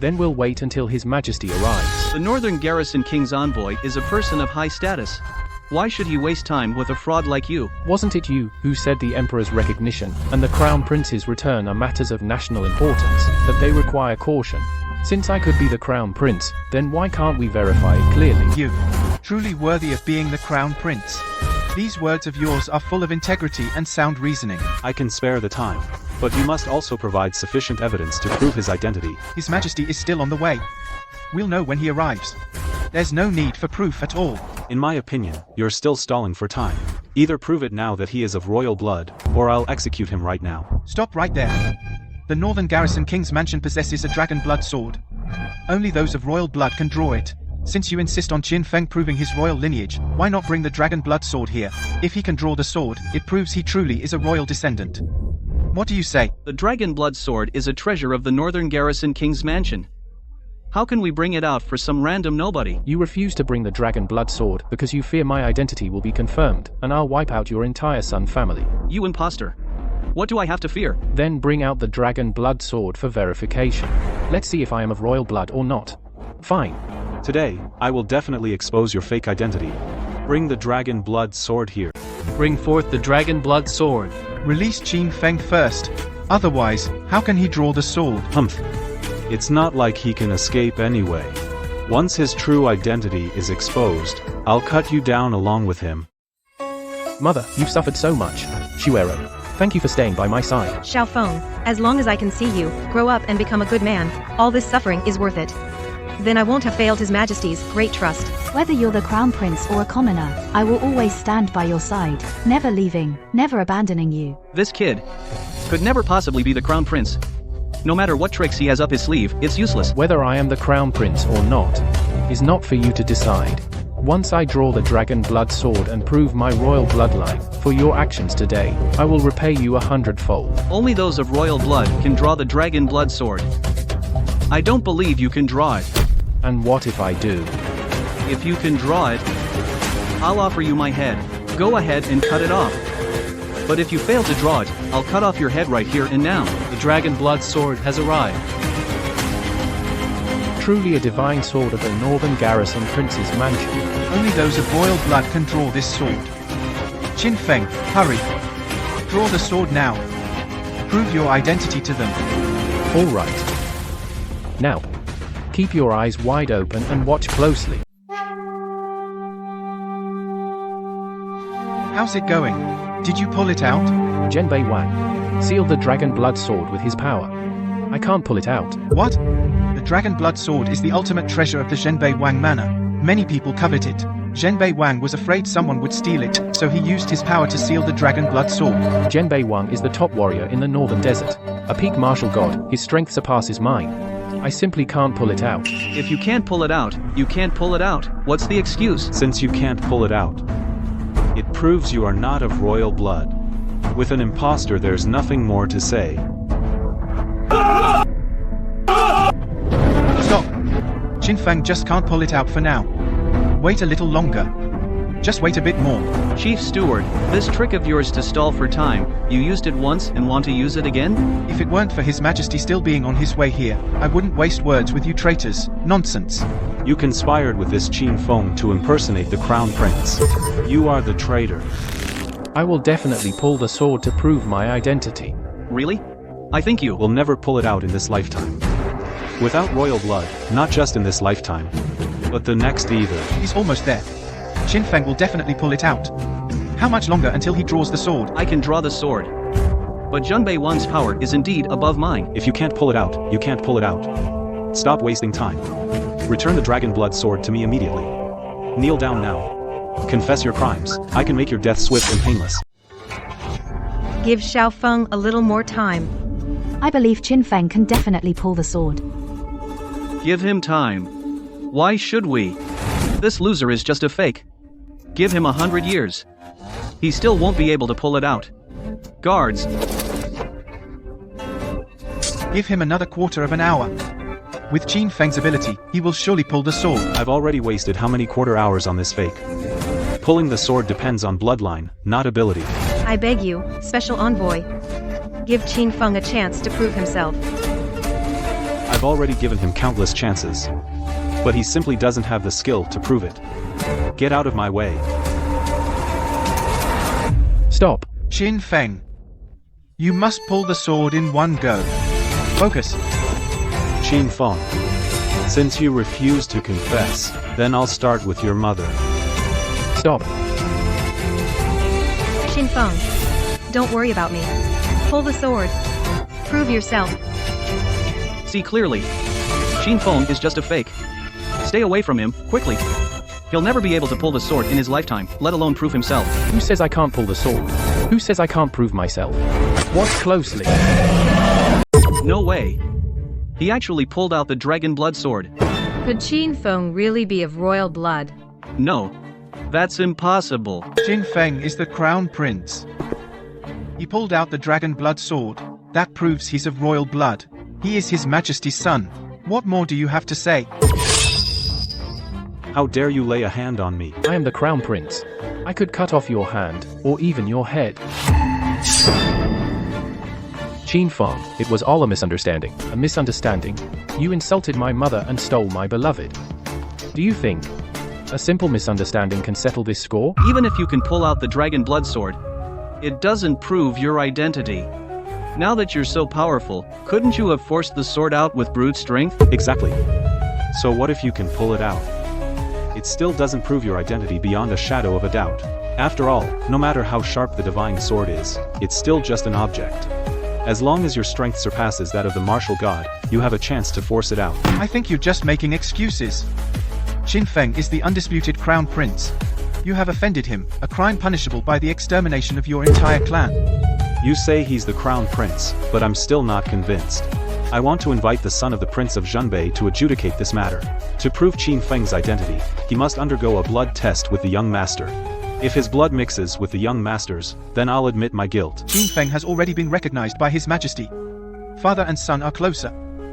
then we'll wait until His Majesty arrives. The Northern Garrison King's envoy is a person of high status. Why should he waste time with a fraud like you? Wasn't it you who said the Emperor's recognition and the Crown Prince's return are matters of national importance, that they require caution? Since I could be the Crown Prince, then why can't we verify it clearly? You, truly worthy of being the Crown Prince. These words of yours are full of integrity and sound reasoning. I can spare the time, but you must also provide sufficient evidence to prove his identity. His Majesty is still on the way. We'll know when he arrives. There's no need for proof at all. In my opinion, you're still stalling for time. Either prove it now that he is of royal blood, or I'll execute him right now. Stop right there. The Northern Garrison King's Mansion possesses a dragon blood sword. Only those of royal blood can draw it. Since you insist on Qin Feng proving his royal lineage, why not bring the dragon blood sword here? If he can draw the sword, it proves he truly is a royal descendant. What do you say? The dragon blood sword is a treasure of the Northern Garrison King's Mansion. How can we bring it out for some random nobody? You refuse to bring the dragon blood sword because you fear my identity will be confirmed, and I'll wipe out your entire Sun family. You imposter. What do I have to fear? Then bring out the dragon blood sword for verification. Let's see if I am of royal blood or not. Fine. Today, I will definitely expose your fake identity. Bring the dragon blood sword here. Bring forth the dragon blood sword. Release Qin Feng first. Otherwise, how can he draw the sword? Humph. It's not like he can escape anyway. Once his true identity is exposed, I'll cut you down along with him. Mother, you've suffered so much. Shuero, thank you for staying by my side. Xiaofeng, as long as I can see you grow up and become a good man, all this suffering is worth it. Then I won't have failed His Majesty's great trust. Whether you're the crown prince or a commoner, I will always stand by your side, never leaving, never abandoning you. This kid could never possibly be the crown prince. No matter what tricks he has up his sleeve, it's useless. Whether I am the crown prince or not, is not for you to decide. Once I draw the dragon blood sword and prove my royal bloodline, for your actions today, I will repay you 100-fold. Only those of royal blood can draw the dragon blood sword. I don't believe you can draw it. And what if I do? If you can draw it, I'll offer you my head. Go ahead and cut it off. But if you fail to draw it, I'll cut off your head right here and now. The dragon blood sword has arrived. Truly a divine sword of the Northern Garrison Prince's Mansion. Only those of royal blood can draw this sword. Qin Feng, hurry. Draw the sword now. Prove your identity to them. All right. Now, keep your eyes wide open and watch closely. How's it going? Did you pull it out? Zhenbei Wang sealed the dragon blood sword with his power. I can't pull it out. What? The dragon blood sword is the ultimate treasure of the Zhenbei Wang manor. Many people covet it. Zhenbei Wang was afraid someone would steal it, so he used his power to seal the dragon blood sword. Zhenbei Wang is the top warrior in the Northern Desert. A peak martial god, his strength surpasses mine. I simply can't pull it out. If you can't pull it out, you can't pull it out. What's the excuse? Since you can't pull it out, it proves you are not of royal blood. With an imposter, there's nothing more to say. Stop! Qin Feng just can't pull it out for now. Wait a little longer. Just wait a bit more. Chief Steward, this trick of yours to stall for time, you used it once and want to use it again? If it weren't for His Majesty still being on his way here, I wouldn't waste words with you traitors. Nonsense. You conspired with this Qin Feng to impersonate the crown prince. You are the traitor. I will definitely pull the sword to prove my identity. Really? I think you will never pull it out in this lifetime. Without royal blood, not just in this lifetime, but the next either. He's almost there. Qin Feng will definitely pull it out. How much longer until he draws the sword? I can draw the sword. But Zhenbei Wang's power is indeed above mine. If you can't pull it out, you can't pull it out. Stop wasting time. Return the dragon blood sword to me immediately. Kneel down now. Confess your crimes. I can make your death swift and painless. Give Xiaofeng a little more time. I believe Qin Feng can definitely pull the sword. Give him time. Why should we? This loser is just a fake. Give him 100 years. He still won't be able to pull it out. Guards. Give him another quarter of an hour. With Qin Feng's ability, he will surely pull the sword. I've already wasted how many quarter hours on this fake? Pulling the sword depends on bloodline, not ability. I beg you, Special Envoy. Give Qin Feng a chance to prove himself. I've already given him countless chances. But he simply doesn't have the skill to prove it. Get out of my way. Stop. Qin Feng. You must pull the sword in one go. Focus. Qin Feng. Since you refuse to confess, then I'll start with your mother. Stop. Qin Feng. Don't worry about me. Pull the sword. Prove yourself. See clearly. Qin Feng is just a fake. Stay away from him, quickly. He'll never be able to pull the sword in his lifetime, let alone prove himself. Who says I can't pull the sword? Who says I can't prove myself? Watch closely. No way. He actually pulled out the dragon blood sword. Could Qin Feng really be of royal blood? No. That's impossible. Qin Feng is the crown prince. He pulled out the dragon blood sword. That proves he's of royal blood. He is His Majesty's son. What more do you have to say? How dare you lay a hand on me? I am the crown prince. I could cut off your hand, or even your head. Qin Feng, it was all a misunderstanding. A misunderstanding? You insulted my mother and stole my beloved. Do you think a simple misunderstanding can settle this score? Even if you can pull out the dragon blood sword, it doesn't prove your identity. Now that you're so powerful, couldn't you have forced the sword out with brute strength? Exactly. So what if you can pull it out? It still doesn't prove your identity beyond a shadow of a doubt. After all, no matter how sharp the divine sword is, it's still just an object. As long as your strength surpasses that of the martial god, you have a chance to force it out. I think you're just making excuses. Qin Feng is the undisputed crown prince. You have offended him, a crime punishable by the extermination of your entire clan. You say he's the crown prince, but I'm still not convinced. I want to invite the son of the Prince of Zhenbei to adjudicate this matter. To prove Qin Feng's identity, he must undergo a blood test with the young master. If his blood mixes with the young master's, then I'll admit my guilt. Qin Feng has already been recognized by His Majesty. Father and son are closer.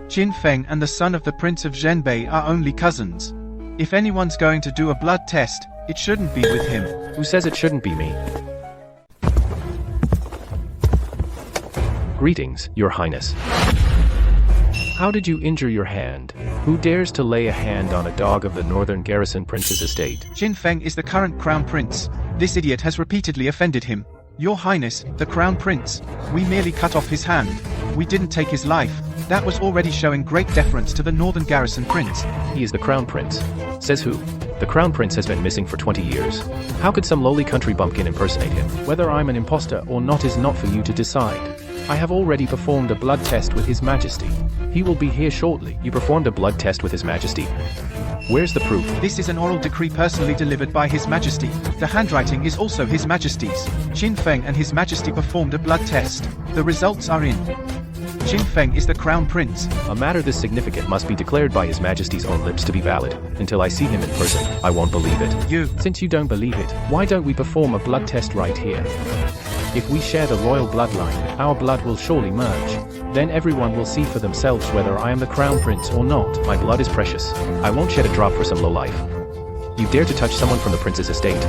Qin Feng and the son of the Prince of Zhenbei are only cousins. If anyone's going to do a blood test, it shouldn't be with him. Who says it shouldn't be me? Greetings, Your Highness. How did you injure your hand? Who dares to lay a hand on a dog of the Northern Garrison Prince's estate? Qin Feng is the current crown prince. This idiot has repeatedly offended him. Your Highness, the crown prince, we merely cut off his hand. We didn't take his life. That was already showing great deference to the Northern Garrison Prince. He is the crown prince. Says who? The crown prince has been missing for 20 years. How could some lowly country bumpkin impersonate him? Whether I'm an imposter or not is not for you to decide. I have already performed a blood test with His Majesty. He will be here shortly. You performed a blood test with His Majesty. Where's the proof? This is an oral decree personally delivered by His Majesty. The handwriting is also His Majesty's. Qin Feng and His Majesty performed a blood test. The results are in. Qin Feng is the crown prince. A matter this significant must be declared by His Majesty's own lips to be valid. Until I see him in person, I won't believe it. Since you don't believe it, why don't we perform a blood test right here? If we share the royal bloodline, our blood will surely merge. Then everyone will see for themselves whether I am the crown prince or not. My blood is precious. I won't shed a drop for some lowlife. You dare to touch someone from the prince's estate?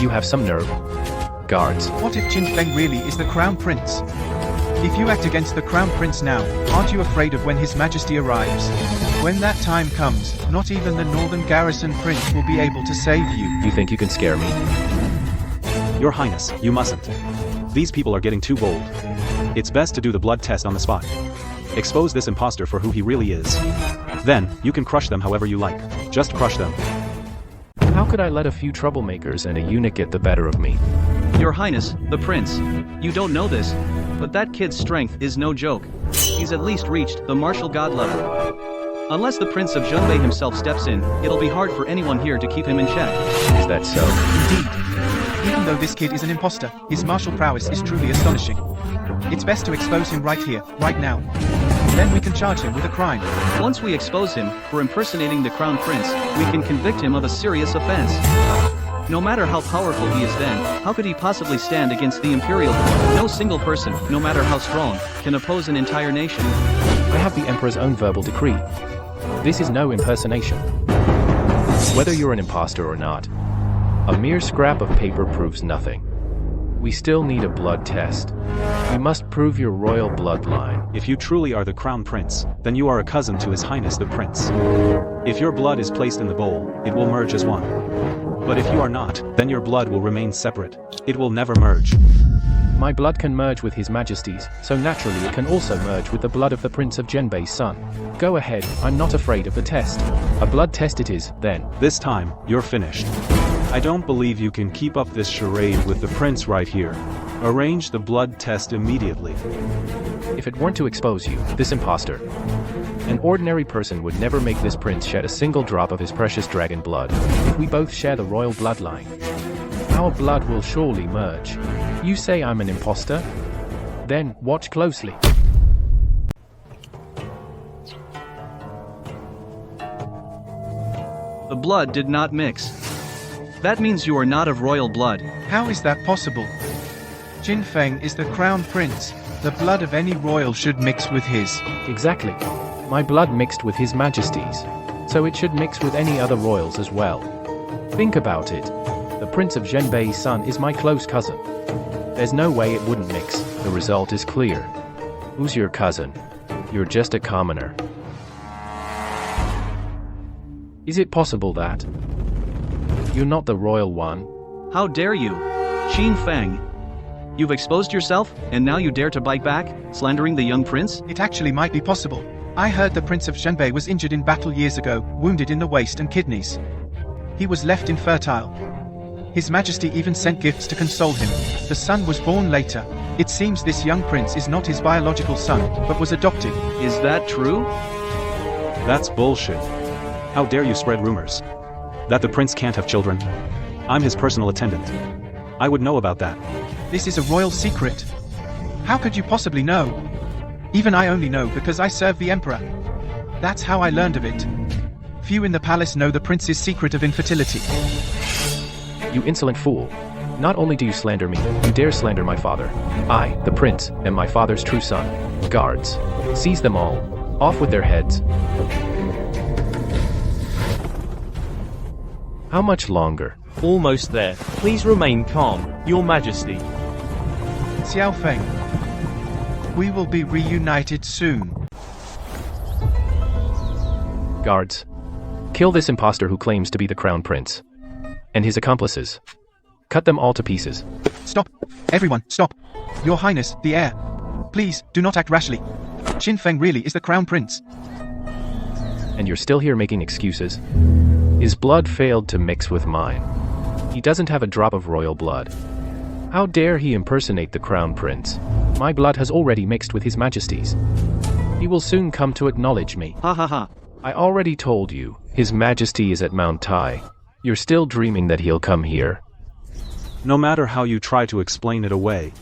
You have some nerve. Guards. What if Qin Feng really is the crown prince? If you act against the crown prince now, aren't you afraid of when His Majesty arrives? When that time comes, not even the Northern Garrison Prince will be able to save you. You think you can scare me? Your Highness, you mustn't. These people are getting too bold. It's best to do the blood test on the spot. Expose this imposter for who he really is. Then, you can crush them however you like. Just crush them. How could I let a few troublemakers and a eunuch get the better of me? Your Highness, the Prince. You don't know this, but that kid's strength is no joke. He's at least reached the martial god level. Unless the Prince of Zhenbei himself steps in, it'll be hard for anyone here to keep him in check. Is that so? Indeed. Even though this kid is an imposter, his martial prowess is truly astonishing. It's best to expose him right here, right now. Then we can charge him with a crime. Once we expose him for impersonating the crown prince, we can convict him of a serious offense. No matter how powerful he is then, how could he possibly stand against the imperial? No single person, no matter how strong, can oppose an entire nation. I have the emperor's own verbal decree. This is no impersonation. Whether you're an imposter or not, a mere scrap of paper proves nothing. We still need a blood test. You must prove your royal bloodline. If you truly are the crown prince, then you are a cousin to His Highness the Prince. If your blood is placed in the bowl, it will merge as one. But if you are not, then your blood will remain separate. It will never merge. My blood can merge with His Majesty's, so naturally it can also merge with the blood of the Prince of Zhenbei's son. Go ahead, I'm not afraid of the test. A blood test it is, then. This time, you're finished. I don't believe you can keep up this charade with the prince right here. Arrange the blood test immediately. If it weren't to expose you, this impostor, an ordinary person would never make this prince shed a single drop of his precious dragon blood. If we both share the royal bloodline, our blood will surely merge. You say I'm an impostor? Then, watch closely. The blood did not mix. That means you are not of royal blood. How is that possible? Qin Feng is the crown prince. The blood of any royal should mix with his. Exactly. My blood mixed with His Majesty's, so it should mix with any other royals as well. Think about it. The Prince of Zhenbei's son is my close cousin. There's no way it wouldn't mix. The result is clear. Who's your cousin? You're just a commoner. Is it possible that you're not the royal one? How dare you? Qin Feng. You've exposed yourself, and now you dare to bite back, slandering the young prince? It actually might be possible. I heard the Prince of Zhenbei was injured in battle years ago, wounded in the waist and kidneys. He was left infertile. His Majesty even sent gifts to console him. The son was born later. It seems this young prince is not his biological son, but was adopted. Is that true? That's bullshit. How dare you spread rumors that the prince can't have children? I'm his personal attendant. I would know about that. This is a royal secret. How could you possibly know? Even I only know because I serve the emperor. That's how I learned of it. Few in the palace know the prince's secret of infertility. You insolent fool. Not only do you slander me, you dare slander my father. I, the prince, am my father's true son. Guards, seize them all. Off with their heads. How much longer? Almost there. Please remain calm, Your Majesty. Xiao Feng. We will be reunited soon. Guards, kill this impostor who claims to be the crown prince. And his accomplices. Cut them all to pieces. Stop. Everyone, stop. Your Highness, the heir. Please, do not act rashly. Qin Feng really is the crown prince. And you're still here making excuses? His blood failed to mix with mine. He doesn't have a drop of royal blood. How dare he impersonate the crown prince? My blood has already mixed with His Majesty's. He will soon come to acknowledge me. Ha ha ha. I already told you, His Majesty is at Mount Tai. You're still dreaming that he'll come here. No matter how you try to explain it away,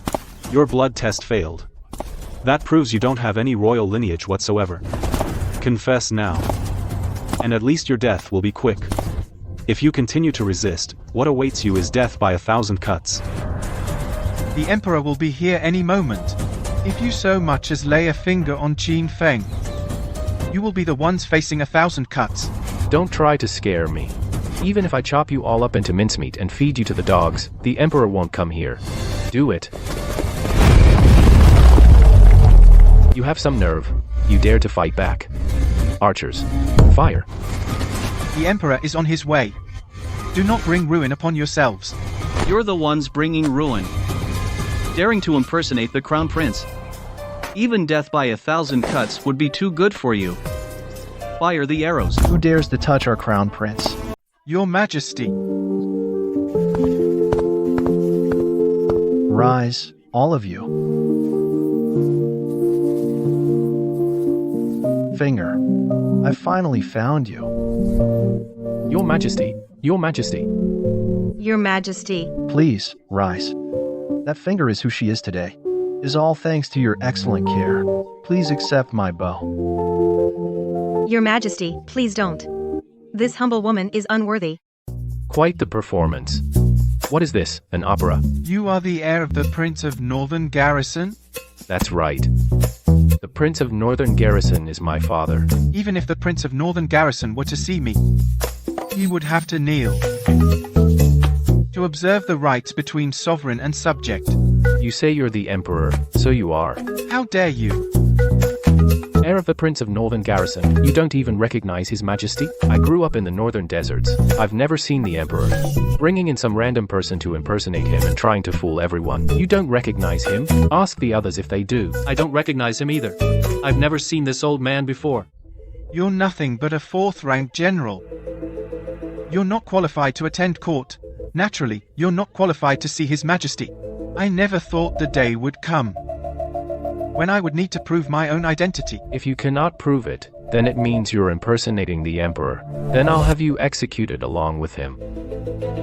your blood test failed. That proves you don't have any royal lineage whatsoever. Confess now. And at least your death will be quick. If you continue to resist, what awaits you is death by 1,000 cuts. The emperor will be here any moment. If you so much as lay a finger on Qin Feng, you will be the ones facing 1,000 cuts. Don't try to scare me. Even if I chop you all up into mincemeat and feed you to the dogs, the emperor won't come here. Do it. You have some nerve. You dare to fight back. Archers, fire. The emperor is on his way. Do not bring ruin upon yourselves. You're the ones bringing ruin. Daring to impersonate the crown prince. Even death by 1,000 cuts would be too good for you. Fire the arrows. Who dares to touch our crown prince? Your Majesty. Rise, all of you. Finger, I finally found you. Your Majesty, Your Majesty. Your Majesty. Please, rise. That finger is who she is today. Is all thanks to your excellent care. Please accept my bow. Your Majesty, please don't. This humble woman is unworthy. Quite the performance. What is this, an opera? You are the heir of the Prince of Northern Garrison? That's right. The Prince of Northern Garrison is my father. Even if the Prince of Northern Garrison were to see me, he would have to kneel to observe the rights between sovereign and subject. You say you're the emperor, so you are. How dare you? Heir of the Prince of Northern Garrison, you don't even recognize His Majesty? I grew up in the northern deserts. I've never seen the emperor. Bringing in some random person to impersonate him and trying to fool everyone. You don't recognize him? Ask the others if they do. I don't recognize him either. I've never seen this old man before. You're nothing but a fourth-rank general. You're not qualified to attend court. Naturally, you're not qualified to see His Majesty. I never thought the day would come when I would need to prove my own identity. If you cannot prove it, then it means you're impersonating the Emperor. Then I'll have you executed along with him.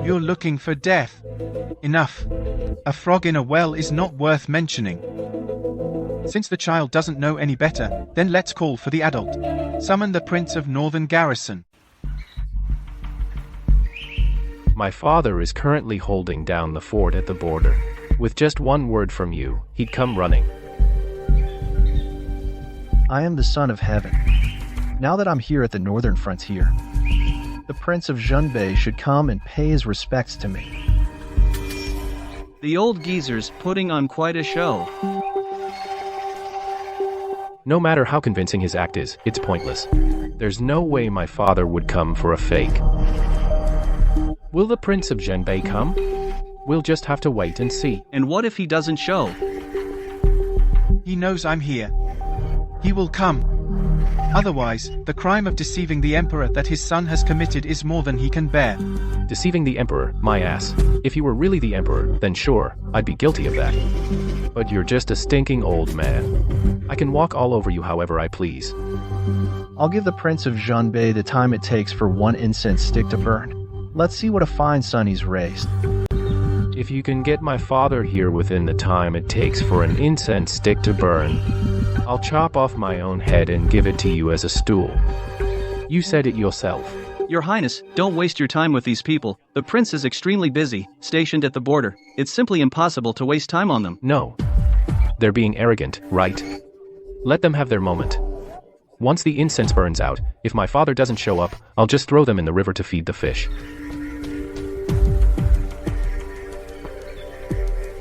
You're looking for death. Enough. A frog in a well is not worth mentioning. Since the child doesn't know any better, then let's call for the adult. Summon the Prince of Northern Garrison. My father is currently holding down the fort at the border. With just one word from you, he'd come running. I am the son of heaven. Now that I'm here at the northern frontier, the Prince of Zhenbei should come and pay his respects to me. The old geezer's putting on quite a show. No matter how convincing his act is, it's pointless. There's no way my father would come for a fake. Will the Prince of Zhenbei come? We'll just have to wait and see. And what if he doesn't show? He knows I'm here. He will come. Otherwise, the crime of deceiving the Emperor that his son has committed is more than he can bear. Deceiving the Emperor, my ass. If you were really the Emperor, then sure, I'd be guilty of that. But you're just a stinking old man. I can walk all over you however I please. I'll give the Prince of Zhenbei the time it takes for one incense stick to burn. Let's see what a fine son he's raised. If you can get my father here within the time it takes for an incense stick to burn, I'll chop off my own head and give it to you as a stool. You said it yourself. Your Highness, don't waste your time with these people. The prince is extremely busy, stationed at the border. It's simply impossible to waste time on them. No. They're being arrogant, right? Let them have their moment. Once the incense burns out, if my father doesn't show up, I'll just throw them in the river to feed the fish.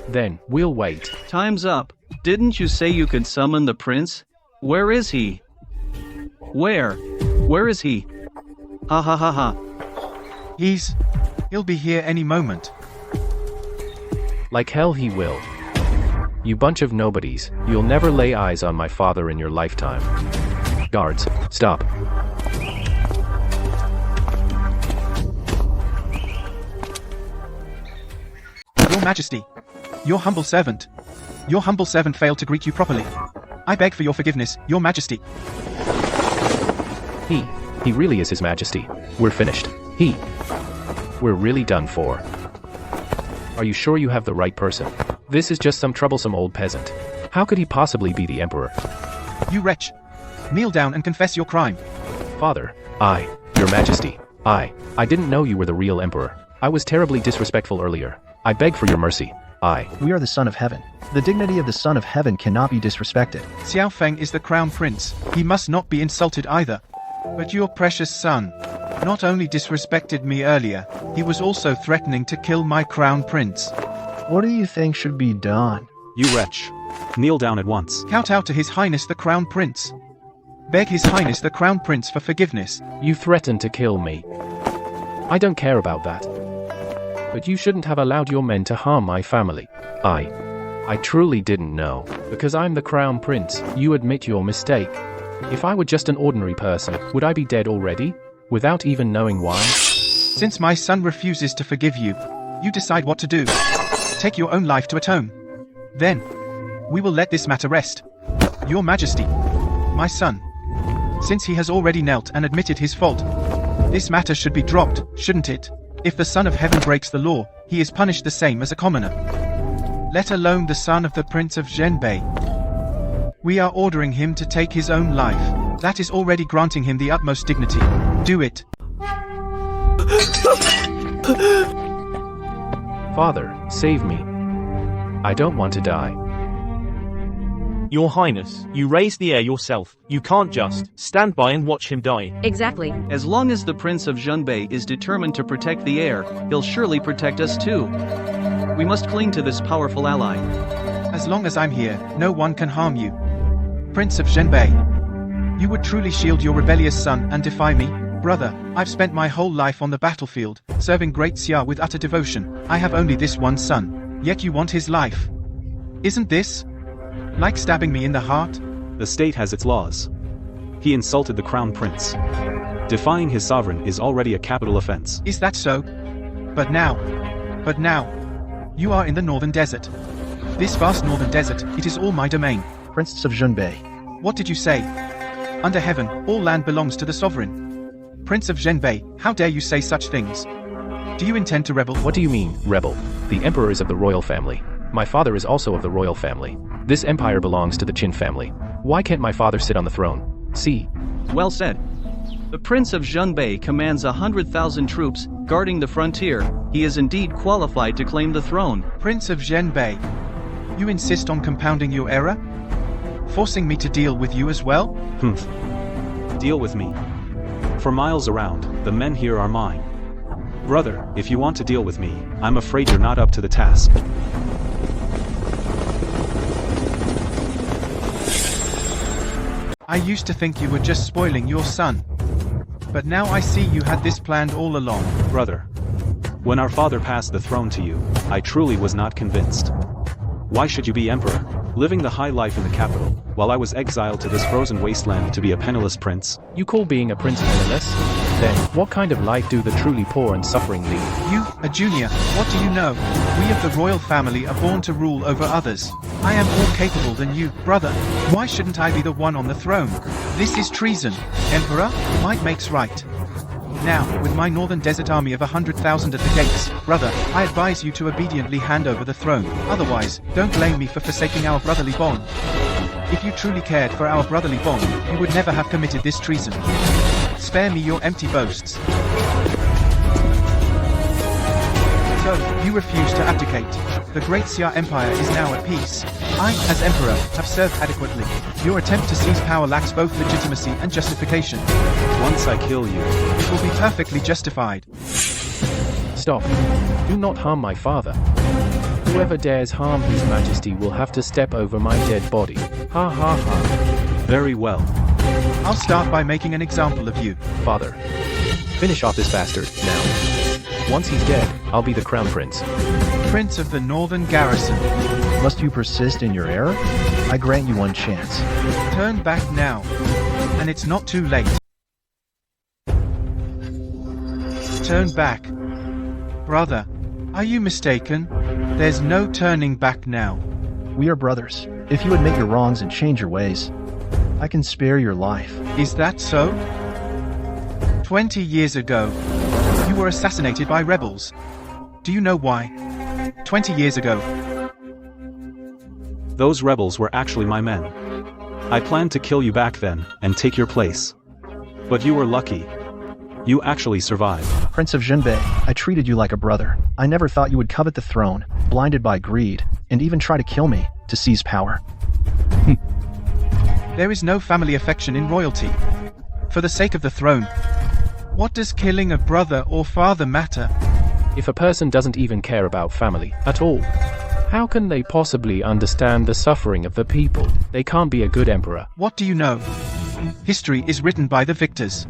Then, we'll wait. Time's up. Didn't you say you could summon the prince? Where is he? Where is he? Ha ha ha ha. He'll be here any moment. Like hell he will. You bunch of nobodies, you'll never lay eyes on my father in your lifetime. Guards, stop. Your Majesty, your humble servant. Your humble servant failed to greet you properly. I beg for your forgiveness, Your Majesty. He really is His Majesty. We're finished. We're really done for. Are you sure you have the right person? This is just some troublesome old peasant. How could he possibly be the Emperor? You wretch. Kneel down and confess your crime. Father, Your Majesty, I didn't know you were the real Emperor. I was terribly disrespectful earlier. I beg for your mercy. We are the Son of Heaven. The dignity of the Son of Heaven cannot be disrespected. Xiao Feng is the crown prince. He must not be insulted either. But your precious son not only disrespected me earlier, he was also threatening to kill my crown prince. What do you think should be done? You wretch. Kneel down at once. Kowtow to His Highness the Crown Prince. Beg His Highness the Crown Prince for forgiveness. You threatened to kill me. I don't care about that. But you shouldn't have allowed your men to harm my family. I truly didn't know. Because I'm the Crown Prince, you admit your mistake. If I were just an ordinary person, would I be dead already? Without even knowing why? Since my son refuses to forgive you, you decide what to do. Take your own life to atone. Then, we will let this matter rest. Your Majesty, my son, since he has already knelt and admitted his fault, this matter should be dropped, shouldn't it? If the Son of Heaven breaks the law, he is punished the same as a commoner. Let alone the son of the Prince of Zhenbei. We are ordering him to take his own life. That is already granting him the utmost dignity. Do it. Father, save me. I don't want to die. Your Highness, you raised the heir yourself. You can't just stand by and watch him die. Exactly. As long as the Prince of Zhenbei is determined to protect the heir, he'll surely protect us too. We must cling to this powerful ally. As long as I'm here, no one can harm you. Prince of Zhenbei, you would truly shield your rebellious son and defy me? Brother, I've spent my whole life on the battlefield, serving Great Xia with utter devotion. I have only this one son, yet you want his life. Isn't this like stabbing me in the heart? The state has its laws. He insulted the crown prince. Defying his sovereign is already a capital offense. Is that so? But now, you are in the northern desert. This vast northern desert, it is all my domain. Prince of Zhenbei. What did you say? Under heaven, all land belongs to the sovereign. Prince of Zhenbei, how dare you say such things? Do you intend to rebel? What do you mean, rebel? The emperor is of the royal family. My father is also of the royal family. This empire belongs to the Qin family. Why can't my father sit on the throne? See. Well said. The Prince of Zhenbei commands 100,000 troops, guarding the frontier. He is indeed qualified to claim the throne. Prince of Zhenbei, you insist on compounding your error? Forcing me to deal with you as well? Deal with me. For miles around, the men here are mine. Brother, if you want to deal with me, I'm afraid you're not up to the task. I used to think you were just spoiling your son. But now I see you had this planned all along. Brother, when our father passed the throne to you, I truly was not convinced. Why should you be emperor, living the high life in the capital, while I was exiled to this frozen wasteland to be a penniless prince? You call being a prince penniless? Then, what kind of life do the truly poor and suffering lead? You, a junior, what do you know? We of the royal family are born to rule over others. I am more capable than you, brother. Why shouldn't I be the one on the throne? This is treason. Emperor, might makes right. Now, with my northern desert army of 100,000 at the gates, brother, I advise you to obediently hand over the throne. Otherwise, don't blame me for forsaking our brotherly bond. If you truly cared for our brotherly bond, you would never have committed this treason. Spare me your empty boasts. So, you refuse to abdicate. The Great Xia Empire is now at peace. I, as emperor, have served adequately. Your attempt to seize power lacks both legitimacy and justification. Once I kill you, it will be perfectly justified. Stop. Do not harm my father. Whoever dares harm His Majesty will have to step over my dead body. Ha ha ha. Very well. I'll start by making an example of you. Father, finish off this bastard, now. Once he's dead, I'll be the crown prince. Prince of the Northern Garrison. Must you persist in your error? I grant you one chance. Turn back now. And it's not too late. Turn back. Brother, are you mistaken? There's no turning back now. We are brothers. If you admit your wrongs and change your ways, I can spare your life. Is that so? 20 years ago, you were assassinated by rebels. Do you know why? 20 years ago. Those rebels were actually my men. I planned to kill you back then, and take your place. But you were lucky. You actually survived. Prince of Zhenbei, I treated you like a brother. I never thought you would covet the throne, blinded by greed, and even try to kill me, to seize power. There is no family affection in royalty. For the sake of the throne, what does killing a brother or father matter? If a person doesn't even care about family at all, how can they possibly understand the suffering of the people? They can't be a good emperor. What do you know? History is written by the victors.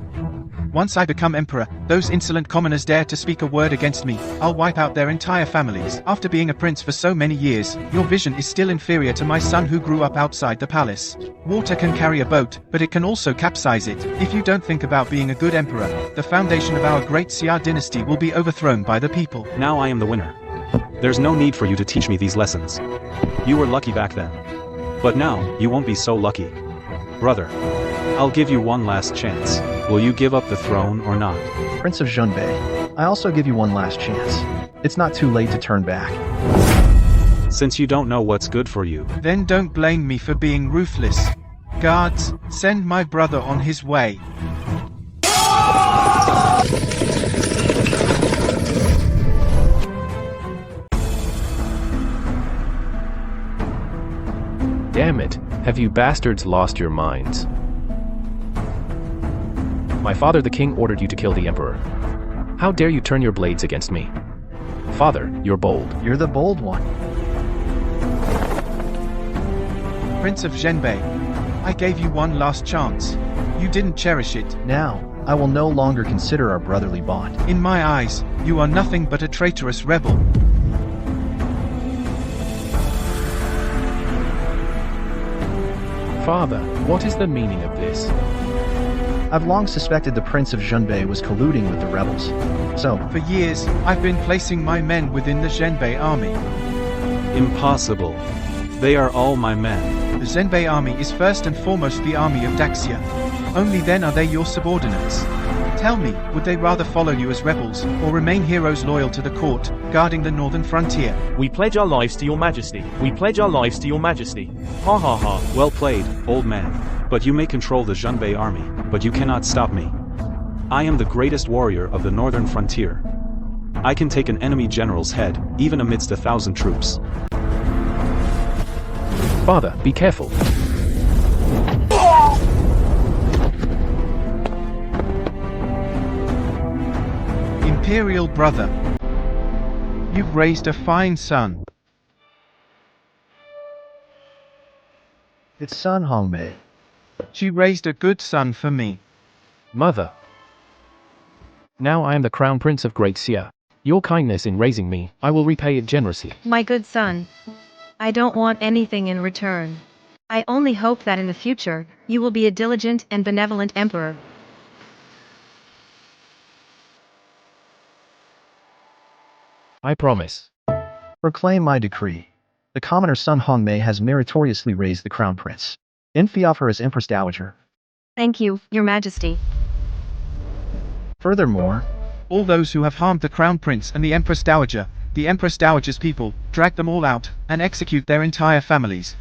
Once I become emperor, those insolent commoners dare to speak a word against me, I'll wipe out their entire families. After being a prince for so many years, your vision is still inferior to my son who grew up outside the palace. Water can carry a boat, but it can also capsize it. If you don't think about being a good emperor, the foundation of our great Xia dynasty will be overthrown by the people. Now I am the winner. There's no need for you to teach me these lessons. You were lucky back then. But now, you won't be so lucky. Brother, I'll give you one last chance. Will you give up the throne or not? Prince of Zhenbei, I also give you one last chance. It's not too late to turn back. Since you don't know what's good for you, then don't blame me for being ruthless. Guards, send my brother on his way. Damn it, have you bastards lost your minds? My father the king ordered you to kill the emperor. How dare you turn your blades against me? Father, you're bold. You're the bold one. Prince of Zhenbei, I gave you one last chance. You didn't cherish it. Now, I will no longer consider our brotherly bond. In my eyes, you are nothing but a traitorous rebel. Father, what is the meaning of this? I've long suspected the Prince of Zhenbei was colluding with the rebels. So, for years, I've been placing my men within the Zhenbei army. Impossible. They are all my men. The Zenbei army is first and foremost the army of Daxia. Only then are they your subordinates. Tell me, would they rather follow you as rebels, or remain heroes loyal to the court, guarding the northern frontier? We pledge our lives to your majesty. We pledge our lives to your majesty. Ha ha ha. Well played, old man. But you may control the Zhenbei army, but you cannot stop me. I am the greatest warrior of the northern frontier. I can take an enemy general's head, even amidst 1,000 troops. Father, be careful. Imperial brother, you've raised a fine son. It's Sun Hongmei. She raised a good son for me. Mother. Now I am the Crown Prince of Great Xia. Your kindness in raising me, I will repay it generously. My good son, I don't want anything in return. I only hope that in the future, you will be a diligent and benevolent emperor. I promise. Proclaim my decree. The commoner Sun Hongmei has meritoriously raised the crown prince. In fee of her as Empress Dowager. Thank you, your majesty. Furthermore, All those who have harmed the Crown Prince and the Empress Dowager's people, drag them all out, and execute their entire families,